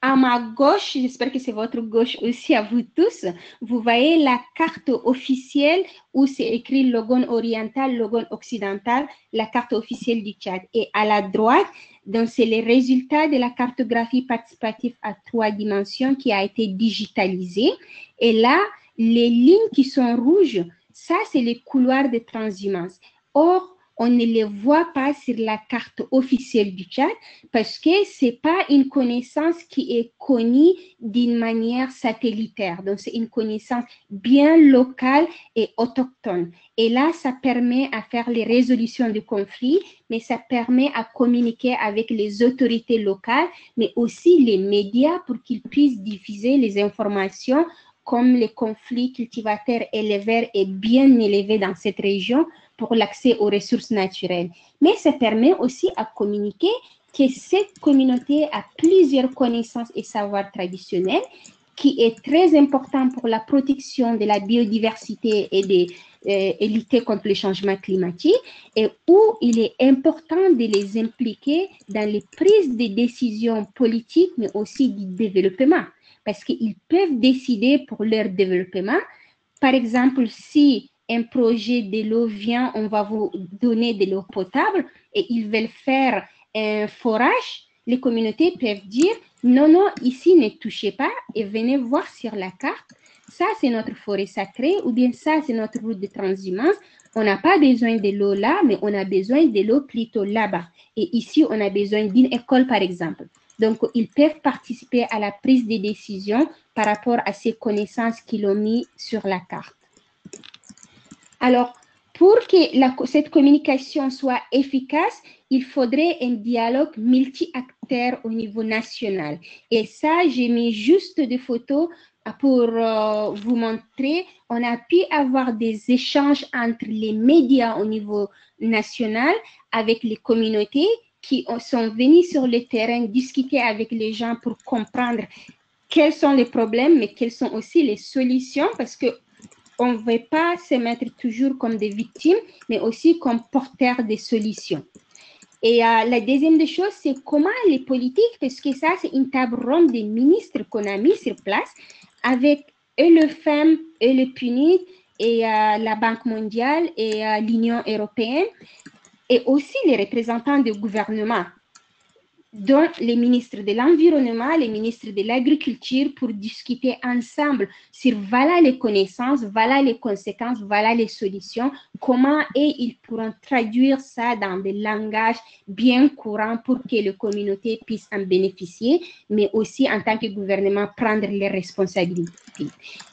à ma gauche, j'espère que c'est votre gauche aussi à vous tous, vous voyez la carte officielle où c'est écrit Logone oriental, Logone occidental, la carte officielle du Tchad. Et à la droite, donc c'est les résultats de la cartographie participative à 3 dimensions qui a été digitalisée. Et là, les lignes qui sont rouges, ça c'est les couloirs de transhumance. Or, on ne les voit pas sur la carte officielle du Tchad parce que ce n'est pas une connaissance qui est connue d'une manière satellitaire. Donc, c'est une connaissance bien locale et autochtone. Et là, ça permet à faire les résolutions de conflits, mais ça permet à communiquer avec les autorités locales, mais aussi les médias pour qu'ils puissent diffuser les informations comme les conflits cultivateurs-éleveurs est bien élevé dans cette région pour l'accès aux ressources naturelles. Mais ça permet aussi à communiquer que cette communauté a plusieurs connaissances et savoirs traditionnels qui est très important pour la protection de la biodiversité et lutter contre le changement climatique et où il est important de les impliquer dans les prises de décisions politiques mais aussi du développement parce qu'ils peuvent décider pour leur développement. Par exemple, si un projet de l'eau vient, on va vous donner de l'eau potable et ils veulent faire un forage, les communautés peuvent dire non, non, ici ne touchez pas et venez voir sur la carte. Ça, c'est notre forêt sacrée ou bien ça, c'est notre route de transhumance. On n'a pas besoin de l'eau là, mais on a besoin de l'eau plutôt là-bas. Et ici, on a besoin d'une école, par exemple. Donc, ils peuvent participer à la prise de décision par rapport à ces connaissances qu'ils ont mis sur la carte. Alors, pour que cette communication soit efficace, il faudrait un dialogue multi-acteurs au niveau national. Et ça, j'ai mis juste des photos pour vous montrer. On a pu avoir des échanges entre les médias au niveau national avec les communautés qui sont venus sur le terrain discuter avec les gens pour comprendre quels sont les problèmes, mais quelles sont aussi les solutions, parce qu'on ne veut pas se mettre toujours comme des victimes, mais aussi comme porteurs des solutions. Et la deuxième des choses, c'est comment les politiques, parce que ça, c'est une table ronde des ministres qu'on a mis sur place, avec le FEM, le PNUD, et la Banque mondiale, et l'Union européenne, et aussi les représentants du gouvernement, dont les ministres de l'Environnement, les ministres de l'Agriculture, pour discuter ensemble sur voilà les connaissances, voilà les conséquences, voilà les solutions, comment ils pourront traduire ça dans des langages bien courants pour que les communautés puissent en bénéficier, mais aussi en tant que gouvernement prendre les responsabilités.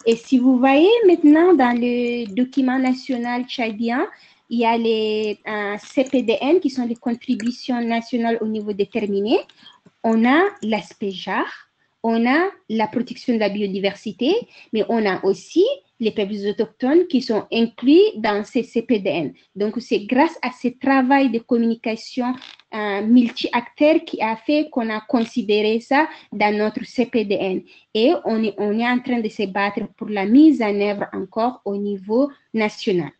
Et si vous voyez maintenant dans le document national tchadien, il y a les CPDN qui sont les contributions nationales au niveau déterminé. On a l'aspect genre, on a la protection de la biodiversité, mais on a aussi les peuples autochtones qui sont inclus dans ces CPDN. Donc, c'est grâce à ce travail de communication multi-acteurs qui a fait qu'on a considéré ça dans notre CPDN. Et on est en train de se battre pour la mise en œuvre encore au niveau national.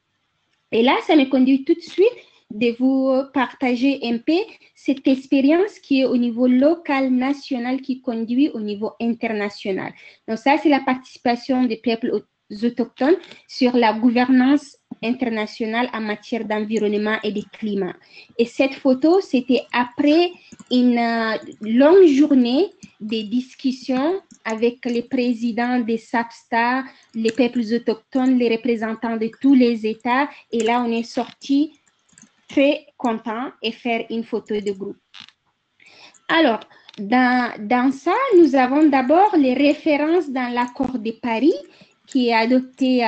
Et là, ça me conduit tout de suite de vous partager un peu cette expérience qui est au niveau local, national, qui conduit au niveau international. Donc ça, c'est la participation des peuples autochtones sur la gouvernance internationale en matière d'environnement et de climat. Et cette photo, c'était après une longue journée de discussions avec les présidents des SAPSTA, les peuples autochtones, les représentants de tous les États. Et là, on est sorti très content et faire une photo de groupe. Alors, dans ça, nous avons d'abord les références dans l'accord de Paris qui est adopté,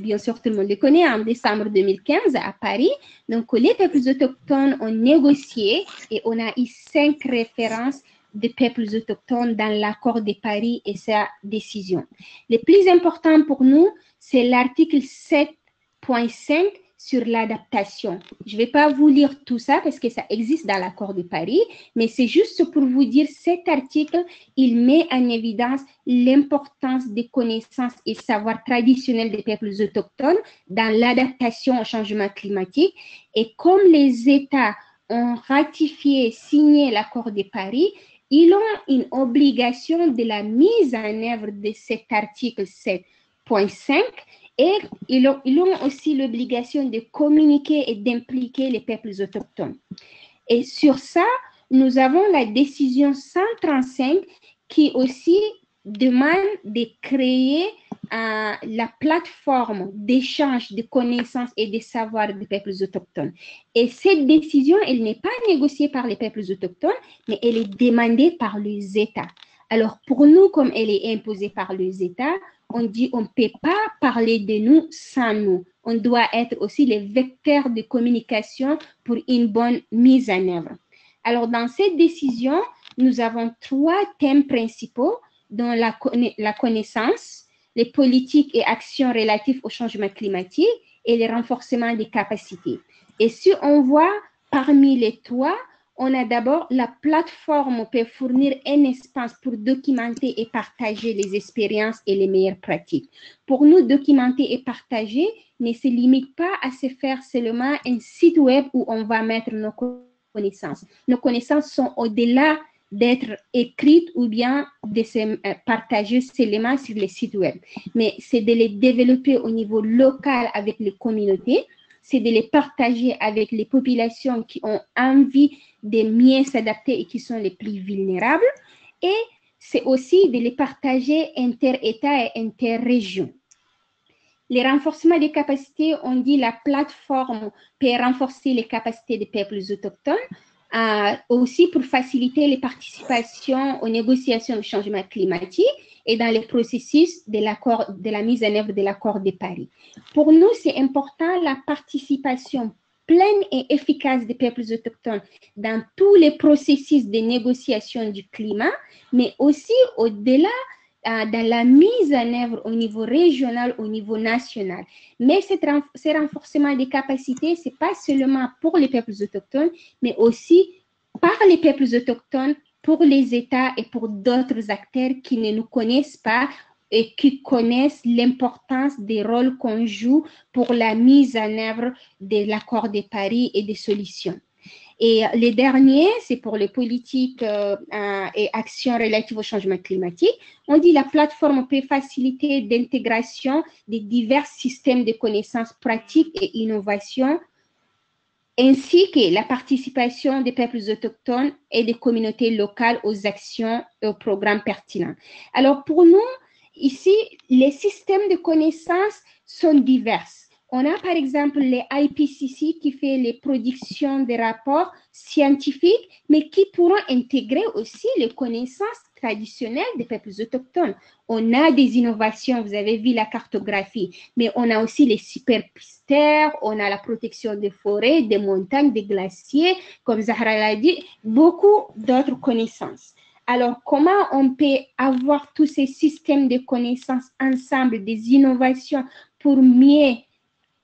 bien sûr tout le monde le connaît, en décembre 2015 à Paris. Donc, les peuples autochtones ont négocié et on a eu 5 références de peuples autochtones dans l'accord de Paris et sa décision. Le plus important pour nous, c'est l'article 7.5 sur l'adaptation. Je ne vais pas vous lire tout ça parce que ça existe dans l'accord de Paris, mais c'est juste pour vous dire cet article, il met en évidence l'importance des connaissances et savoirs traditionnels des peuples autochtones dans l'adaptation au changement climatique. Et comme les États ont ratifié et signé l'accord de Paris, ils ont une obligation de la mise en œuvre de cet article 7.5 et ils ont aussi l'obligation de communiquer et d'impliquer les peuples autochtones. Et sur ça, nous avons la décision 135 qui aussi demande de créer la plateforme d'échange de connaissances et de savoirs des peuples autochtones. Et cette décision, elle n'est pas négociée par les peuples autochtones, mais elle est demandée par les États. Alors, pour nous, comme elle est imposée par les États, on dit on ne peut pas parler de nous sans nous. On doit être aussi les vecteurs de communication pour une bonne mise en œuvre. Alors, dans cette décision, nous avons 3 thèmes principaux, dont la connaissance, les politiques et actions relatives au changement climatique et le renforcement des capacités. Et si on voit parmi les 3, on a d'abord la plateforme peut fournir un espace pour documenter et partager les expériences et les meilleures pratiques. Pour nous, documenter et partager ne se limite pas à se faire seulement un site web où on va mettre nos connaissances. Nos connaissances sont au-delà d'être écrites ou bien de se partager seulement sur les sites web. Mais c'est de les développer au niveau local avec les communautés, c'est de les partager avec les populations qui ont envie de mieux s'adapter et qui sont les plus vulnérables. Et c'est aussi de les partager inter-États et inter-régions. Les renforcements des capacités, on dit la plateforme peut renforcer les capacités des peuples autochtones, aussi pour faciliter les participations aux négociations du changement climatique et dans le processus de la mise en œuvre de l'accord de Paris. Pour nous, c'est important la participation pleine et efficace des peuples autochtones dans tous les processus de négociation du climat, mais aussi au-delà dans la mise en œuvre au niveau régional, au niveau national. Mais ce renforcement des capacités, ce n'est pas seulement pour les peuples autochtones, mais aussi par les peuples autochtones, pour les États et pour d'autres acteurs qui ne nous connaissent pas et qui connaissent l'importance des rôles qu'on joue pour la mise en œuvre de l'accord de Paris et des solutions. Et les derniers, c'est pour les politiques et actions relatives au changement climatique. On dit la plateforme peut faciliter l'intégration des divers systèmes de connaissances pratiques et innovations, ainsi que la participation des peuples autochtones et des communautés locales aux actions et aux programmes pertinents. Alors pour nous, ici, les systèmes de connaissances sont divers. On a par exemple les IPCC qui fait les productions de rapports scientifiques, mais qui pourront intégrer aussi les connaissances traditionnelles des peuples autochtones. On a des innovations, vous avez vu la cartographie, mais on a aussi les superpistères, on a la protection des forêts, des montagnes, des glaciers, comme Zahra l'a dit, beaucoup d'autres connaissances. Alors, comment on peut avoir tous ces systèmes de connaissances ensemble, des innovations pour mieux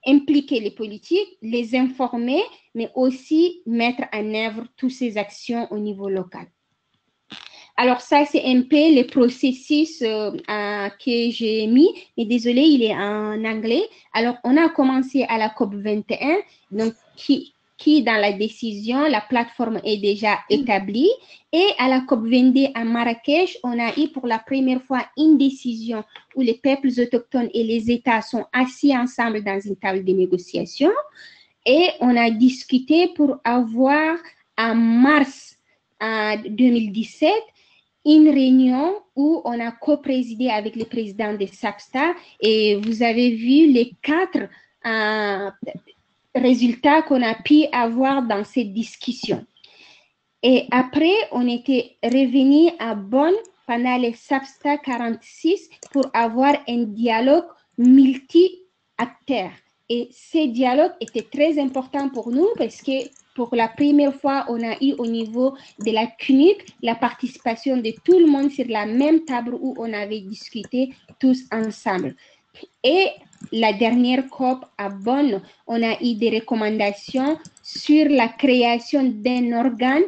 impliquer les politiques, les informer, mais aussi mettre en œuvre toutes ces actions au niveau local. Alors ça, c'est un peu le processus que j'ai mis, mais désolé, il est en anglais. Alors, on a commencé à la COP 21, donc qui, dans la décision, la plateforme est déjà établie. Et à la COP22 à Marrakech, on a eu pour la première fois une décision où les peuples autochtones et les États sont assis ensemble dans une table de négociation. Et on a discuté pour avoir en mars 2017 une réunion où on a co-présidé avec le président de SAPSTA. Et vous avez vu les 4 résultats qu'on a pu avoir dans cette discussion. Et après, on était revenu à Bonn pendant les SAPSTA 46 pour avoir un dialogue multi-acteurs. Et ce dialogue était très important pour nous parce que pour la première fois, on a eu au niveau de la CNUC la participation de tout le monde sur la même table où on avait discuté tous ensemble. Et la dernière COP à Bonn, on a eu des recommandations sur la création d'un organe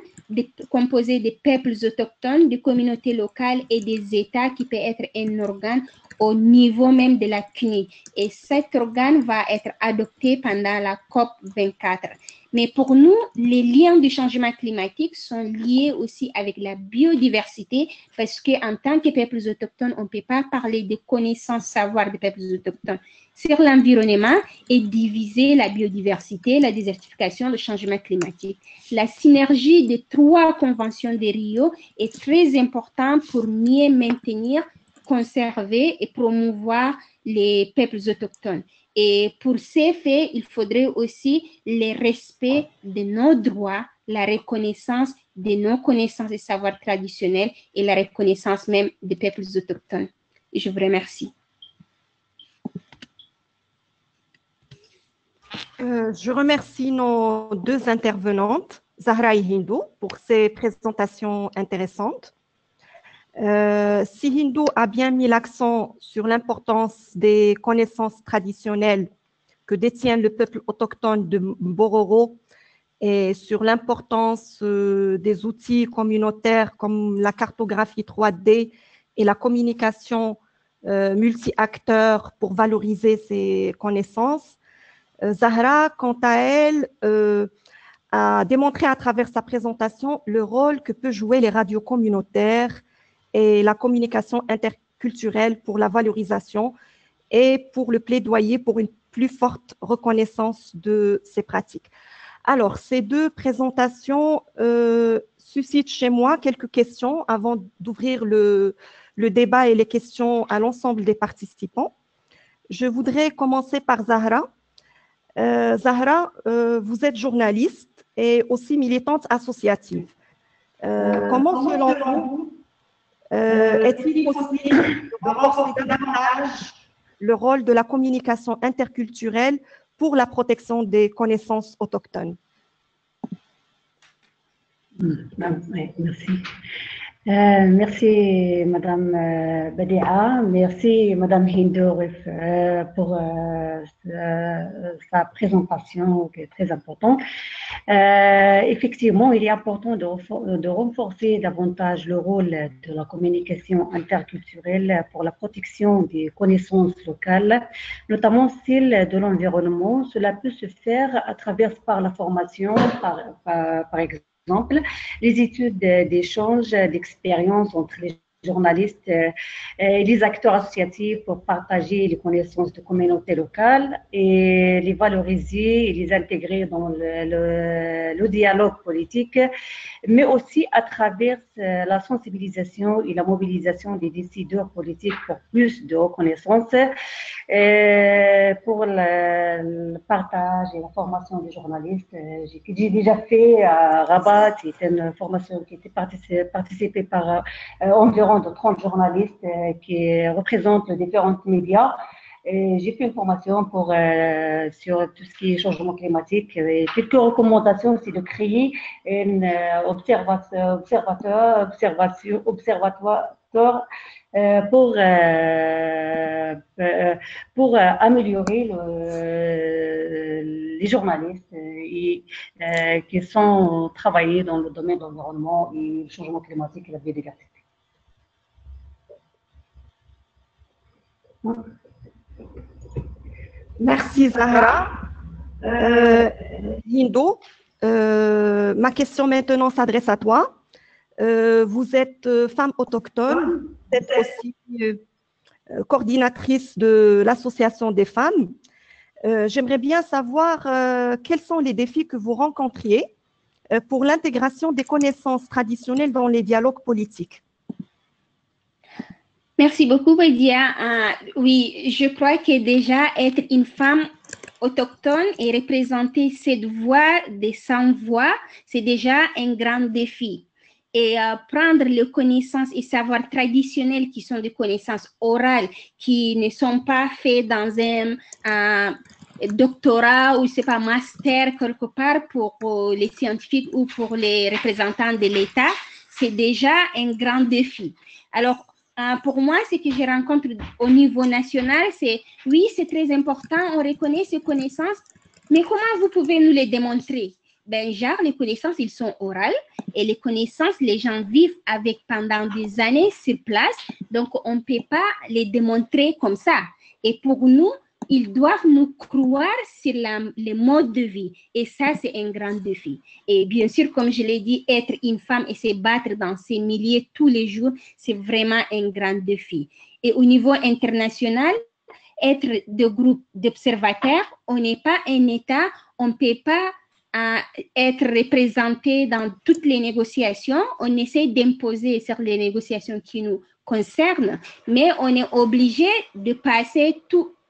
composé des peuples autochtones, des communautés locales et des États qui peut être un organe au niveau même de la CNUC. Et cet organe va être adopté pendant la COP 24. Mais pour nous, les liens du changement climatique sont liés aussi avec la biodiversité parce qu'en tant que peuples autochtones, on ne peut pas parler des connaissances, savoir des peuples autochtones sur l'environnement et diviser la biodiversité, la désertification, le changement climatique. La synergie des 3 conventions de Rio est très importante pour mieux maintenir, conserver et promouvoir les peuples autochtones. Et pour ces faits, il faudrait aussi le respect de nos droits, la reconnaissance de nos connaissances et savoirs traditionnels et la reconnaissance même des peuples autochtones. Et je vous remercie. Je remercie nos 2 intervenantes, Zahra et Hindou, pour ces présentations intéressantes. Si Hindou a bien mis l'accent sur l'importance des connaissances traditionnelles que détient le peuple autochtone de Mbororo et sur l'importance des outils communautaires comme la cartographie 3D et la communication multi-acteurs pour valoriser ces connaissances, Zahra, quant à elle, a démontré à travers sa présentation le rôle que peut jouer les radios communautaires et la communication interculturelle pour la valorisation et pour le plaidoyer pour une plus forte reconnaissance de ces pratiques. Alors, ces 2 présentations suscitent chez moi quelques questions avant d'ouvrir le débat et les questions à l'ensemble des participants. Je voudrais commencer par Zahra. Zahra, vous êtes journaliste et aussi militante associative. Comment, selon vous, est-il possible de renforcer davantage le rôle de la communication interculturelle pour la protection des connaissances autochtones? Oui, merci. Merci Madame Badia, merci Madame Hindourif pour sa présentation qui est très importante. Effectivement, il est important de renforcer davantage le rôle de la communication interculturelle pour la protection des connaissances locales, notamment celles de l'environnement. Cela peut se faire à travers par la formation, par exemple, les études d'échange d'expérience entre les journalistes et les acteurs associatifs pour partager les connaissances de communautés locales et les valoriser et les intégrer dans le dialogue politique, mais aussi à travers la sensibilisation et la mobilisation des décideurs politiques pour plus de reconnaissance, pour le partage et la formation des journalistes. J'ai déjà fait à Rabat, c'était une formation qui était participée par environ de 30 journalistes qui représentent les différents médias. J'ai fait une formation sur tout ce qui est changement climatique. Et quelques recommandations, c'est de créer un observatoire pour améliorer les journalistes qui sont travaillés dans le domaine de l'environnement et le changement climatique et la biodiversité. Merci Zahra. Hindo, ma question maintenant s'adresse à toi. Vous êtes femme autochtone, vous êtes aussi coordinatrice de l'Association des femmes. J'aimerais bien savoir quels sont les défis que vous rencontriez pour l'intégration des connaissances traditionnelles dans les dialogues politiques. Merci beaucoup, Badia. Oui, je crois que déjà être une femme autochtone et représenter cette voix des sans-voix, c'est déjà un grand défi. Et prendre les connaissances et savoirs traditionnels qui sont des connaissances orales, qui ne sont pas faites dans un doctorat ou, je sais pas, master quelque part pour les scientifiques ou pour les représentants de l'État, c'est déjà un grand défi. Alors, pour moi, ce que je rencontre au niveau national, c'est oui, c'est très important, on reconnaît ces connaissances, mais comment vous pouvez nous les démontrer? Ben, genre, les connaissances, ils sont orales et les connaissances, les gens vivent avec pendant des années sur place, donc on ne peut pas les démontrer comme ça. Et pour nous, ils doivent nous croire sur les modes de vie. Et ça, c'est un grand défi. Et bien sûr, comme je l'ai dit, être une femme et se battre dans ces milieux tous les jours, c'est vraiment un grand défi. Et au niveau international, être de groupe d'observateurs, on n'est pas un État, on ne peut pas être représenté dans toutes les négociations. On essaie d'imposer sur les négociations qui nous concernent, mais on est obligé de passer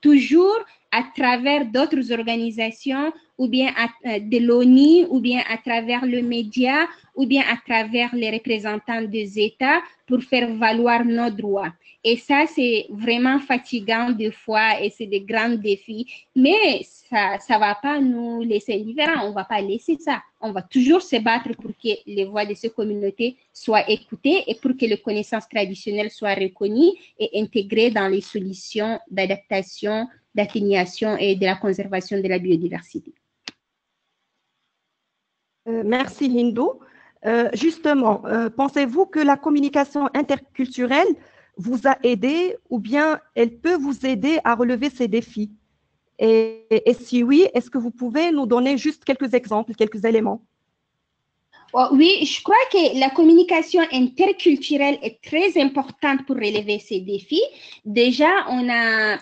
toujours à travers d'autres organisations, ou bien de l'ONU, ou bien à travers le média, ou bien à travers les représentants des États pour faire valoir nos droits. Et ça, c'est vraiment fatigant des fois et c'est des grands défis. Mais ça ne va pas nous laisser indifférents. On ne va pas laisser ça. On va toujours se battre pour que les voix de ces communautés soient écoutées et pour que les connaissances traditionnelles soient reconnues et intégrées dans les solutions d'adaptation, d'atténuation et de la conservation de la biodiversité. Merci Hindo. Justement, pensez-vous que la communication interculturelle vous a aidé ou bien elle peut vous aider à relever ces défis? Et si oui, est-ce que vous pouvez nous donner juste quelques exemples, quelques éléments? Oui, je crois que la communication interculturelle est très importante pour relever ces défis. Déjà, on a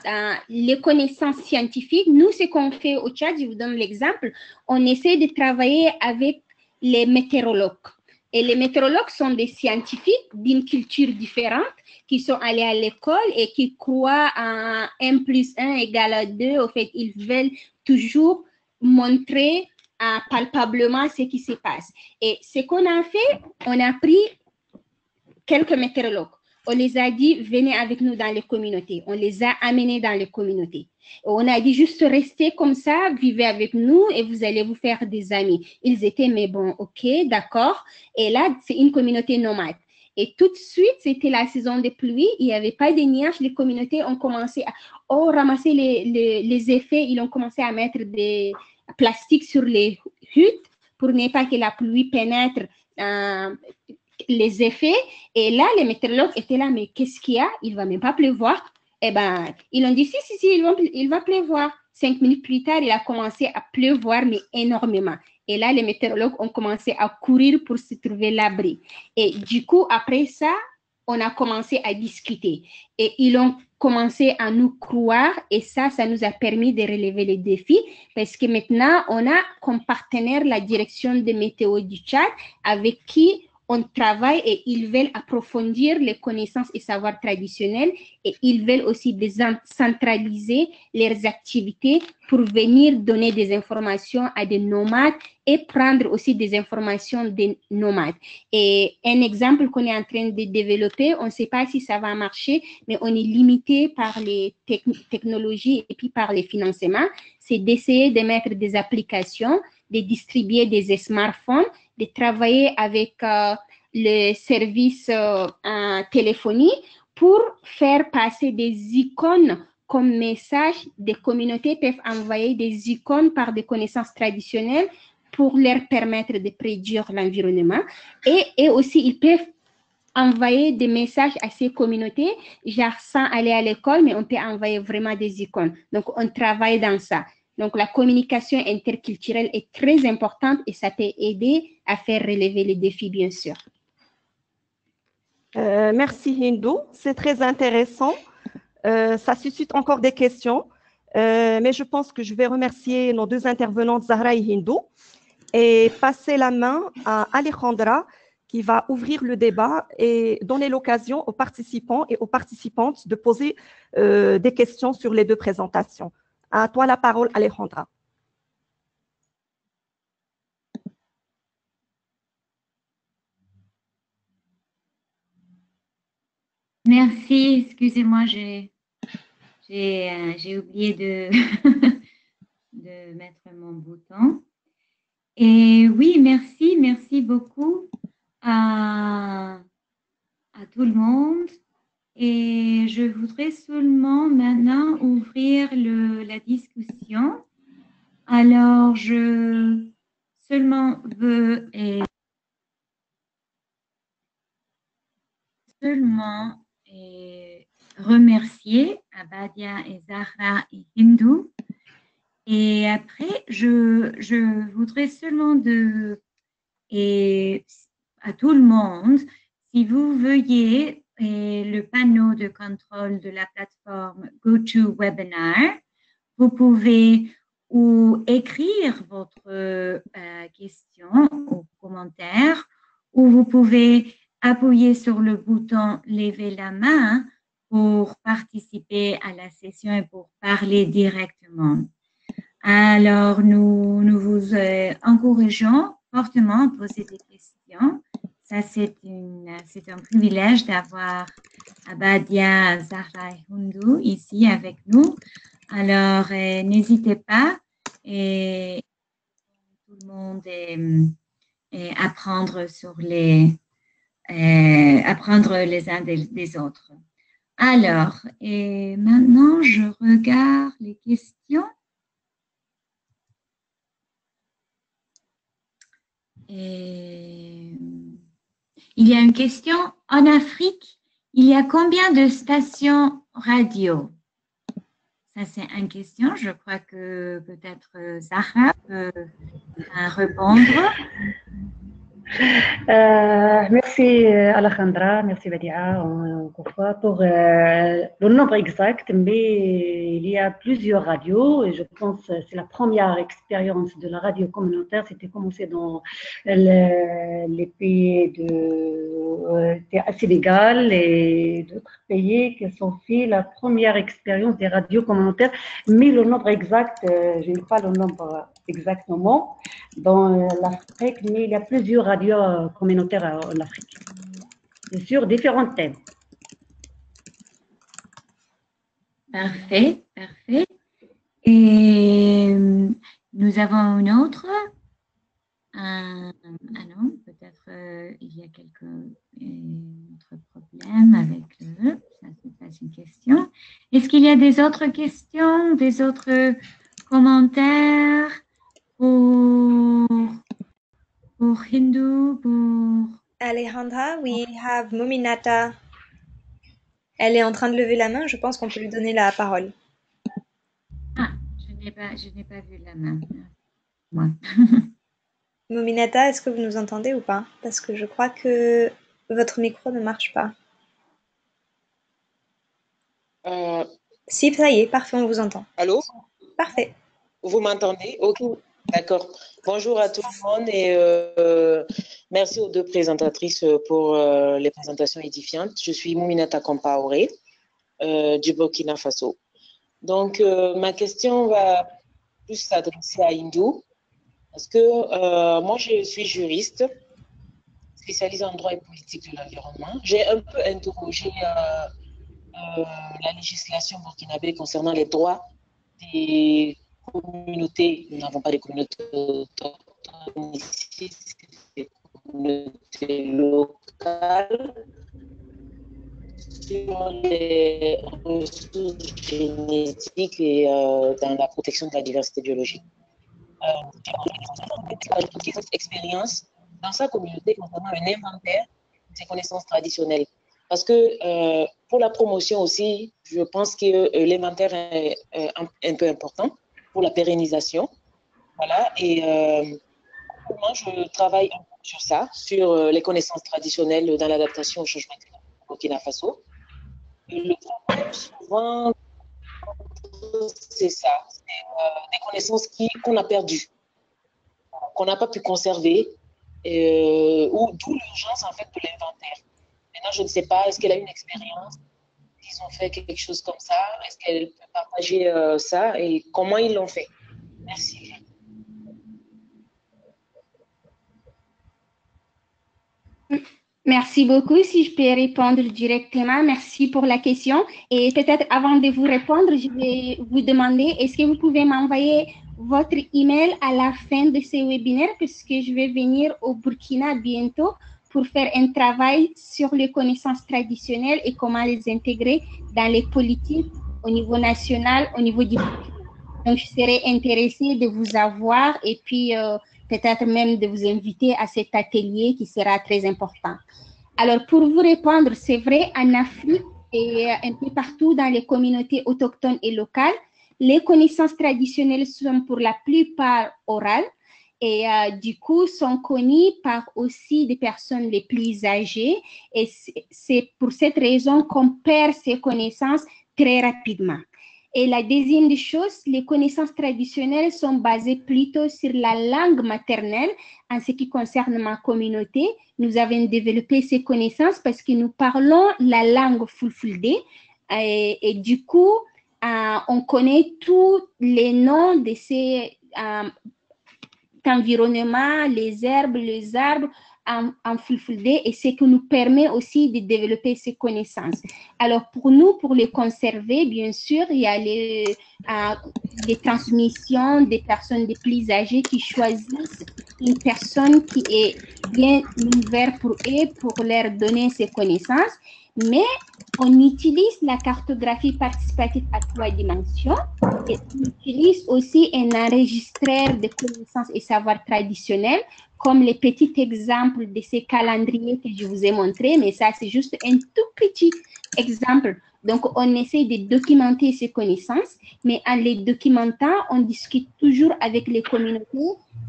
les connaissances scientifiques. Nous, ce qu'on fait au Tchad, je vous donne l'exemple, on essaie de travailler avec les météorologues. Et les météorologues sont des scientifiques d'une culture différente qui sont allés à l'école et qui croient à 1 + 1 = 2. Au fait, ils veulent toujours montrer palpablement ce qui se passe. Et ce qu'on a fait, on a pris quelques météorologues. On les a dit, venez avec nous dans les communautés. On les a amenés dans les communautés. On a dit juste restez comme ça, vivez avec nous et vous allez vous faire des amis. Ils étaient, mais bon, ok, d'accord. Et là, c'est une communauté nomade. Et tout de suite, c'était la saison des pluies. Il n'y avait pas de nuages. Les communautés ont commencé à ramasser les effets. Ils ont commencé à mettre des plastiques sur les huttes pour ne pas que la pluie pénètre les effets. Et là, les météorologues étaient là, mais qu'est-ce qu'il y a? Il ne va même pas pleuvoir. Eh bien, ils ont dit, si, il va pleuvoir. 5 minutes plus tard, il a commencé à pleuvoir, mais énormément. Et là, les météorologues ont commencé à courir pour se trouver l'abri. Et du coup, après ça, on a commencé à discuter. Et ils ont commencé à nous croire. Et ça nous a permis de relever les défis. Parce que maintenant, on a comme partenaire la direction de météo du Tchad, avec qui on travaille et ils veulent approfondir les connaissances et savoirs traditionnels et ils veulent aussi décentraliser leurs activités pour venir donner des informations à des nomades et prendre aussi des informations des nomades. Et un exemple qu'on est en train de développer, on ne sait pas si ça va marcher, mais on est limité par les technologies et puis par les financements, c'est d'essayer de mettre des applications, de distribuer des smartphones, de travailler avec le service téléphonie pour faire passer des icônes comme message. Des communautés peuvent envoyer des icônes par des connaissances traditionnelles pour leur permettre de prédire l'environnement. Et aussi, ils peuvent envoyer des messages à ces communautés, genre sans aller à l'école, mais on peut envoyer vraiment des icônes. Donc, on travaille dans ça. Donc, la communication interculturelle est très importante et ça peut aider à faire relever les défis, bien sûr. Merci Hindou, c'est très intéressant. Ça suscite encore des questions, mais je pense que je vais remercier nos deux intervenantes, Zahra et Hindou, et passer la main à Alejandra, qui va ouvrir le débat et donner l'occasion aux participants et aux participantes de poser des questions sur les deux présentations. À toi la parole, Alejandra. Merci, excusez-moi, j'ai oublié de, de mettre mon bouton. Et oui, merci beaucoup à tout le monde. Et je voudrais seulement maintenant ouvrir la discussion. Alors, je seulement veux remercier Abadia et Zahra et Hindou. Et après, je voudrais seulement à tout le monde, si vous veuillez le panneau de contrôle de la plateforme GoToWebinar, vous pouvez ou écrire votre question ou commentaire, ou vous pouvez appuyer sur le bouton « Lever la main » pour participer à la session et pour parler directement. Alors, nous vous encourageons fortement à poser des questions. Ça, c'est un privilège d'avoir Abadia, Zahra et Hindou ici avec nous. Alors, n'hésitez pas et tout le monde apprendre les uns des autres. Alors, et maintenant, je regarde les questions. Et il y a une question. En Afrique, il y a combien de stations radio? Ça, c'est une question. Je crois que peut-être Zahra peut répondre. Merci Alejandra, merci Badia encore fois pour le nombre exact, mais il y a plusieurs radios et je pense que c'est la première expérience de la radio communautaire, c'était commencé dans les pays de Sénégal et d'autres pays qui sont fait la première expérience des radios communautaires, mais le nombre exact, je n'ai pas le nombre exactement dans l'Afrique, mais il y a plusieurs radios communautaires en Afrique, sur différents thèmes. Parfait. Et nous avons une autre. Ah non, peut-être il y a quelques autres problèmes avec eux. Ça, c'est pas une question. Est-ce qu'il y a des autres questions, des autres commentaires pour Hindou, pour... Alejandra, we have Muminata. Elle est en train de lever la main. Je pense qu'on peut lui donner la parole. Ah, je n'ai pas vu la main. Moi. Muminata, est-ce que vous nous entendez ou pas? Parce que je crois que votre micro ne marche pas. Si, ça y est, parfait, on vous entend. Allô? Parfait. Vous m'entendez? Ok, d'accord. Bonjour à tout le monde et merci aux deux présentatrices pour les présentations édifiantes. Je suis Mouminata Compaoré du Burkina Faso. Donc, ma question va plus s'adresser à Hindou parce que moi, je suis juriste spécialisée en droit et politique de l'environnement. J'ai un peu interrogé la législation burkinabé concernant les droits des communautés. Nous n'avons pas de communautés autochtones ici, c'est des communautés locales sur les ressources génétiques et dans la protection de la diversité biologique. J'ai cette expérience dans sa communauté concernant un inventaire de ses connaissances traditionnelles. Parce que pour la promotion aussi, je pense que l'inventaire est un peu important. pour la pérennisation. Voilà, et moi, je travaille sur ça, sur les connaissances traditionnelles dans l'adaptation au changement climatique au Burkina Faso. Le problème, souvent, c'est ça, c'est des connaissances qu'on a perdues, qu'on n'a pas pu conserver, ou d'où l'urgence en fait de l'inventaire. Maintenant, je ne sais pas, est-ce qu'elle a une expérience, ils ont fait quelque chose comme ça, est-ce qu'elle peut partager ça et comment ils l'ont fait? Merci. Merci beaucoup. Si je peux répondre directement, merci pour la question. Et peut-être avant de vous répondre, je vais vous demander, est-ce que vous pouvez m'envoyer votre email à la fin de ce webinaire, puisque je vais venir au Burkina bientôt pour faire un travail sur les connaissances traditionnelles et comment les intégrer dans les politiques au niveau national, au niveau du Burkina. Donc, je serais intéressée de vous avoir et puis peut-être même de vous inviter à cet atelier qui sera très important. Alors, pour vous répondre, c'est vrai, en Afrique et un peu partout dans les communautés autochtones et locales, les connaissances traditionnelles sont pour la plupart orales et du coup sont connues par aussi des personnes les plus âgées et c'est pour cette raison qu'on perd ces connaissances très rapidement. Et la deuxième des choses, les connaissances traditionnelles sont basées plutôt sur la langue maternelle. En ce qui concerne ma communauté, nous avons développé ces connaissances parce que nous parlons la langue Fulfulde et du coup, on connaît tous les noms de ces environnements, les herbes, les arbres en Fulfulde et ce qui nous permet aussi de développer ces connaissances. Alors pour nous, pour les conserver, bien sûr, il y a les transmissions des personnes les plus âgées qui choisissent une personne qui est bien ouverte pour eux, pour leur donner ces connaissances. Mais on utilise la cartographie participative à 3 dimensions et on utilise aussi un enregistreur de connaissances et savoirs traditionnels comme les petits exemples de ces calendriers que je vous ai montrés, mais ça c'est juste un tout petit exemple. Donc on essaie de documenter ces connaissances, mais en les documentant, on discute toujours avec les communautés.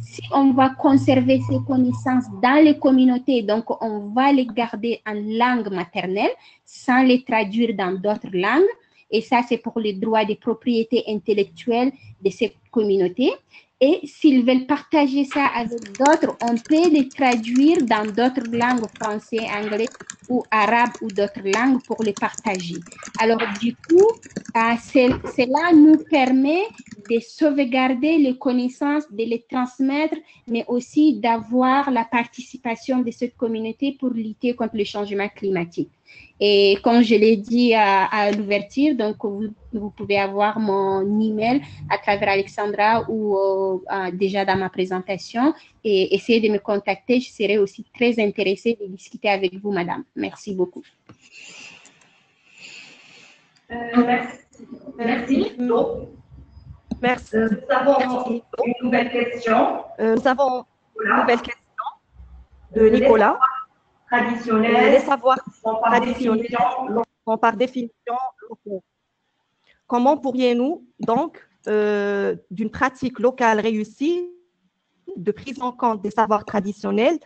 Si on va conserver ces connaissances dans les communautés, donc on va les garder en langue maternelle sans les traduire dans d'autres langues. Et ça, c'est pour les droits de propriété intellectuelle de ces communautés. Et s'ils veulent partager ça avec d'autres, on peut les traduire dans d'autres langues, français, anglais ou arabe ou d'autres langues pour les partager. Alors, du coup, cela nous permet de sauvegarder les connaissances, de les transmettre, mais aussi d'avoir la participation de cette communauté pour lutter contre le changement climatique. Et comme je l'ai dit à l'ouverture, donc vous pouvez avoir mon email à travers Alexandra ou déjà dans ma présentation et essayer de me contacter. Je serai aussi très intéressée de discuter avec vous, madame. Merci beaucoup. Merci. Merci. Nous avons une nouvelle question. Nous avons une nouvelle question de Nicolas. Les savoirs traditionnels sont par définition locaux. Comment pourrions-nous donc, d'une pratique locale réussie, de prise en compte des savoirs traditionnels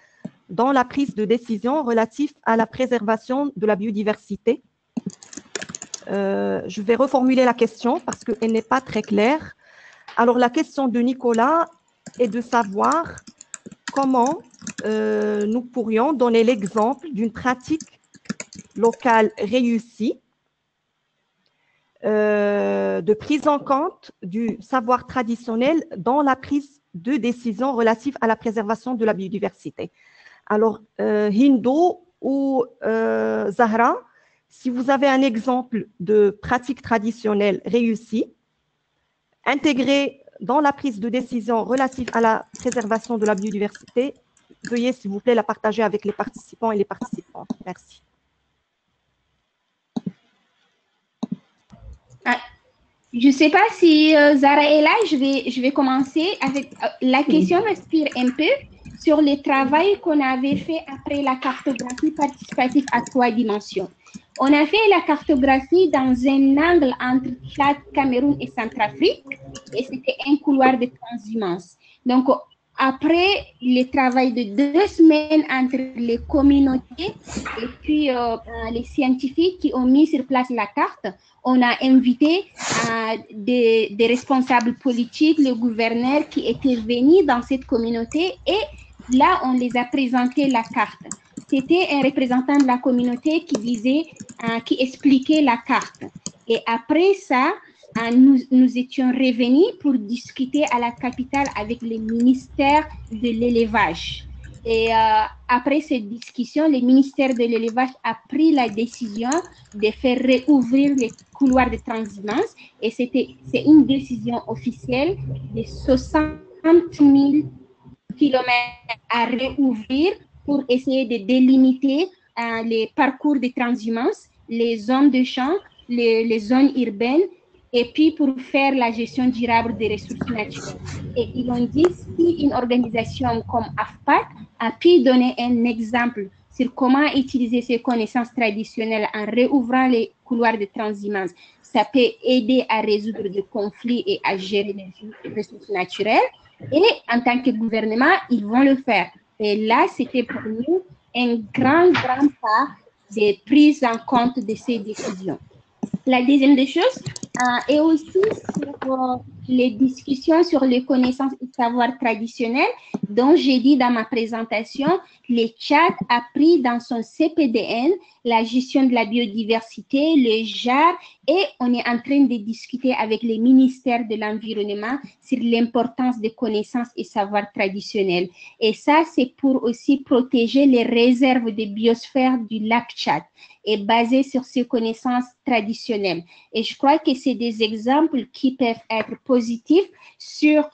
dans la prise de décision relative à la préservation de la biodiversité? Je vais reformuler la question parce qu'elle n'est pas très claire. Alors, la question de Nicolas est de savoir comment nous pourrions donner l'exemple d'une pratique locale réussie de prise en compte du savoir traditionnel dans la prise de décision relative à la préservation de la biodiversité. Alors, Hindo ou Zahra, si vous avez un exemple de pratique traditionnelle réussie, intégrée dans la prise de décision relative à la préservation de la biodiversité, veuillez s'il vous plaît la partager avec les participants et les participantes. Merci. Je ne sais pas si Zara est là, je vais commencer avec la question m'inspire un peu sur le travail qu'on avait fait après la cartographie participative à 3 dimensions. On a fait la cartographie dans un angle entre Tchad, Cameroun et Centrafrique et c'était un couloir de transhumance. Donc, après le travail de 2 semaines entre les communautés et puis les scientifiques qui ont mis sur place la carte, on a invité des responsables politiques, le gouverneur qui étaient venus dans cette communauté et là, on les a présenté la carte. C'était un représentant de la communauté qui disait, qui expliquait la carte. Et après ça, nous étions revenus pour discuter à la capitale avec le ministère de l'élevage. Et après cette discussion, le ministère de l'élevage a pris la décision de faire réouvrir les couloirs de transhumance. Et c'est une décision officielle de 60 000 kilomètres à réouvrir pour essayer de délimiter les parcours de transhumance, les zones de champs, les zones urbaines, et puis pour faire la gestion durable des ressources naturelles. Et ils ont dit, si une organisation comme AFPAC a pu donner un exemple sur comment utiliser ces connaissances traditionnelles en réouvrant les couloirs de transhumance, ça peut aider à résoudre des conflits et à gérer les ressources naturelles. Et en tant que gouvernement, ils vont le faire. Et là, c'était pour nous un grand pas de prise en compte de ces décisions. La deuxième des choses est aussi sur les discussions sur les connaissances et savoirs traditionnels dont j'ai dit dans ma présentation, le Tchad a pris dans son CPDN la gestion de la biodiversité, le JAR, et on est en train de discuter avec les ministères de l'environnement sur l'importance des connaissances et savoirs traditionnels. Et ça, c'est pour aussi protéger les réserves de biosphère du lac Tchad et basé sur ces connaissances traditionnelles. Et je crois que c'est des exemples qui peuvent être positifs sur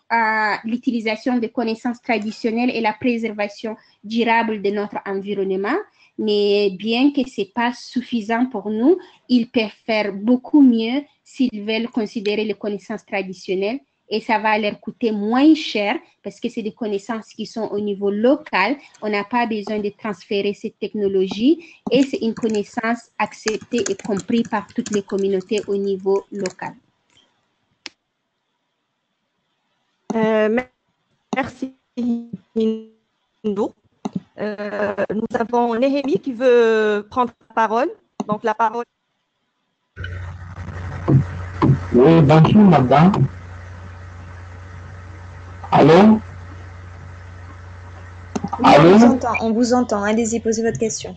l'utilisation des connaissances traditionnelles et la préservation durable de notre environnement. Mais bien que ce n'est pas suffisant pour nous, ils peuvent faire beaucoup mieux s'ils veulent considérer les connaissances traditionnelles et ça va leur coûter moins cher parce que c'est des connaissances qui sont au niveau local. On n'a pas besoin de transférer cette technologie et c'est une connaissance acceptée et comprise par toutes les communautés au niveau local. Merci, Hindou. Nous avons Néhémie qui veut prendre la parole. Donc, la parole. Oui, bonjour, madame. Allô? Oui, on vous entend. Allez-y, posez votre question.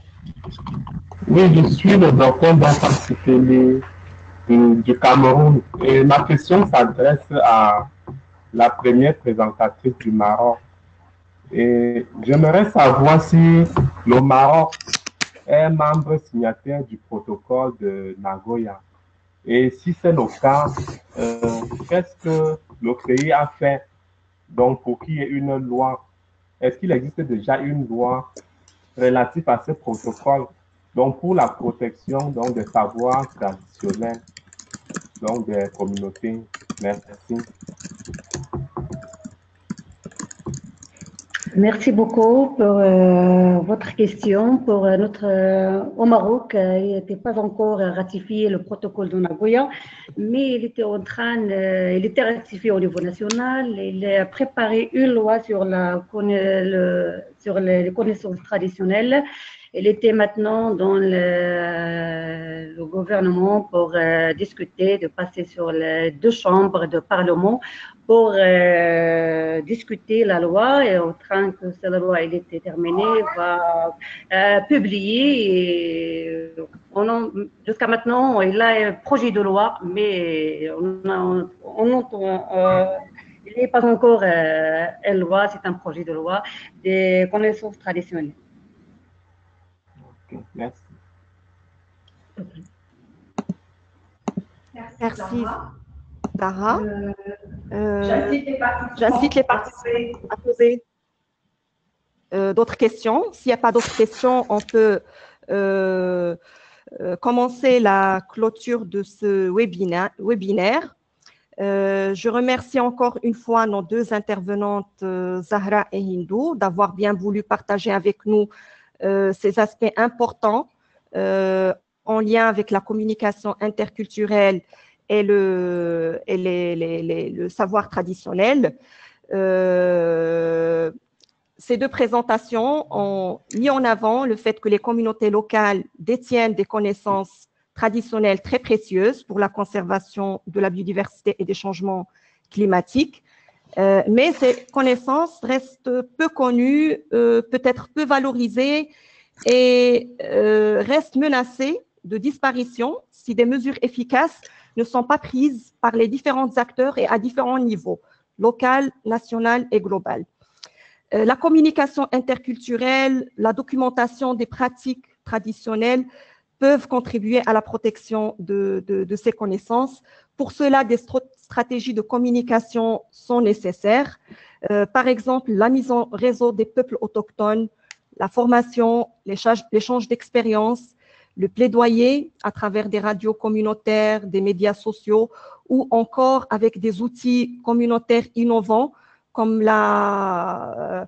Oui, je suis le docteur Bassakitele du Cameroun. Et ma question s'adresse à la première présentatrice du Maroc. Et j'aimerais savoir si le Maroc est membre signataire du protocole de Nagoya. Et si c'est le cas, qu'est-ce que le pays a fait donc pour qu'il y ait une loi? Est-ce qu'il existe déjà une loi relative à ce protocole donc pour la protection donc, des savoirs traditionnels donc des communautés? Merci. Merci beaucoup pour votre question. Au Maroc, il n'était pas encore ratifié le protocole de Nagoya, mais il était ratifié au niveau national. Il a préparé une loi sur les connaissances traditionnelles. Il était maintenant dans le gouvernement pour discuter, de passer sur les 2 chambres de parlement pour discuter la loi et au train que cette loi ait été terminée, va publier. Jusqu'à maintenant, il a un projet de loi, mais il n'est pas encore une loi, c'est un projet de loi des connaissances traditionnelles. Okay, merci. Merci, Sarah. J'incite les participants à poser d'autres questions. S'il n'y a pas d'autres questions, on peut commencer la clôture de ce webinaire. Je remercie encore une fois nos 2 intervenantes, Zahra et Hindou, d'avoir bien voulu partager avec nous ces aspects importants en lien avec la communication interculturelle et le savoir traditionnel. Ces deux présentations ont mis en avant le fait que les communautés locales détiennent des connaissances traditionnelles très précieuses pour la conservation de la biodiversité et des changements climatiques. Mais ces connaissances restent peu connues, peut-être peu valorisées et restent menacées de disparition si des mesures efficaces ne sont pas prises par les différents acteurs et à différents niveaux, local, national et global. La communication interculturelle, la documentation des pratiques traditionnelles peuvent contribuer à la protection de ces connaissances. Pour cela, des stratégies de communication sont nécessaires. Par exemple, la mise en réseau des peuples autochtones, la formation, l'échange d'expériences, le plaidoyer à travers des radios communautaires, des médias sociaux ou encore avec des outils communautaires innovants comme l'a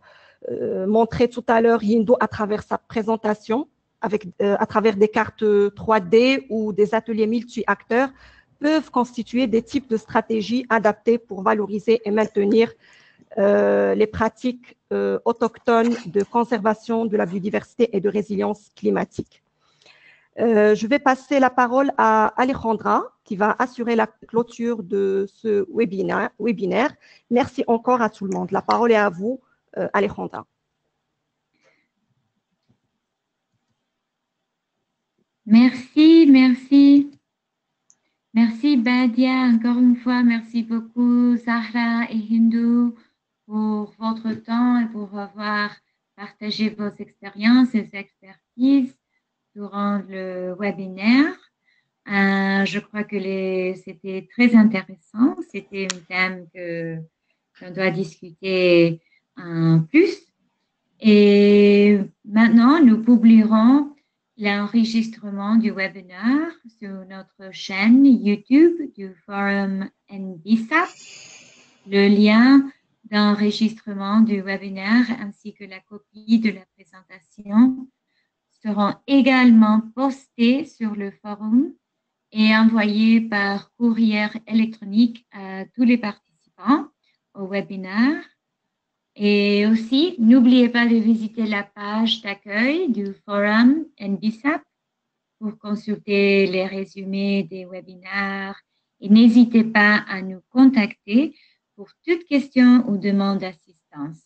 montré tout à l'heure Yindo à travers sa présentation, à travers des cartes 3D ou des ateliers multi-acteurs, peuvent constituer des types de stratégies adaptées pour valoriser et maintenir les pratiques autochtones de conservation de la biodiversité et de résilience climatique. Je vais passer la parole à Alejandra, qui va assurer la clôture de ce webinaire. Merci encore à tout le monde. La parole est à vous, Alejandra. Merci, merci. Merci Badia, encore une fois. Merci beaucoup Zahra et Hindu pour votre temps et pour avoir partagé vos expériences et expertises durant le webinaire. Je crois que c'était très intéressant. C'était un thème qu'on doit discuter plus. Et maintenant, nous publierons l'enregistrement du webinaire sur notre chaîne YouTube du Forum NBISAP. Le lien d'enregistrement du webinaire ainsi que la copie de la présentation seront également postés sur le forum et envoyés par courrier électronique à tous les participants au webinaire. Et aussi, n'oubliez pas de visiter la page d'accueil du forum NBISAP pour consulter les résumés des webinaires et n'hésitez pas à nous contacter pour toute question ou demande d'assistance.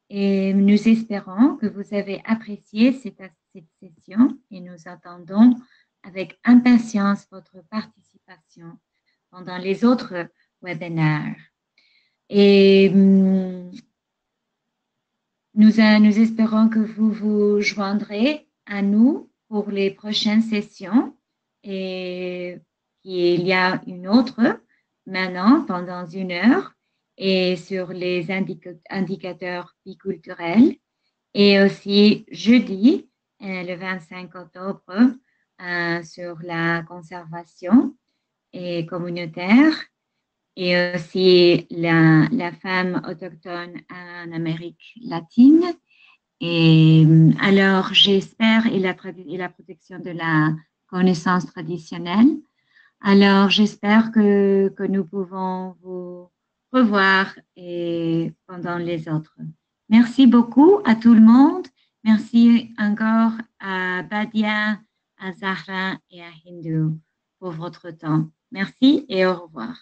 Et nous espérons que vous avez apprécié cette session et nous attendons avec impatience votre participation pendant les autres webinaires. Et nous espérons que vous vous joindrez à nous pour les prochaines sessions et qu'il y a une autre maintenant pendant 1 heure et sur les indicateurs biculturels et aussi jeudi, le 25 octobre, sur la conservation et communautaire et aussi la femme autochtone en Amérique latine. Et alors, j'espère, et la protection de la connaissance traditionnelle. Alors, j'espère que nous pouvons vous revoir et pendant les autres. Merci beaucoup à tout le monde. Merci encore à Badia, à Zahra et à Hindu pour votre temps. Merci et au revoir.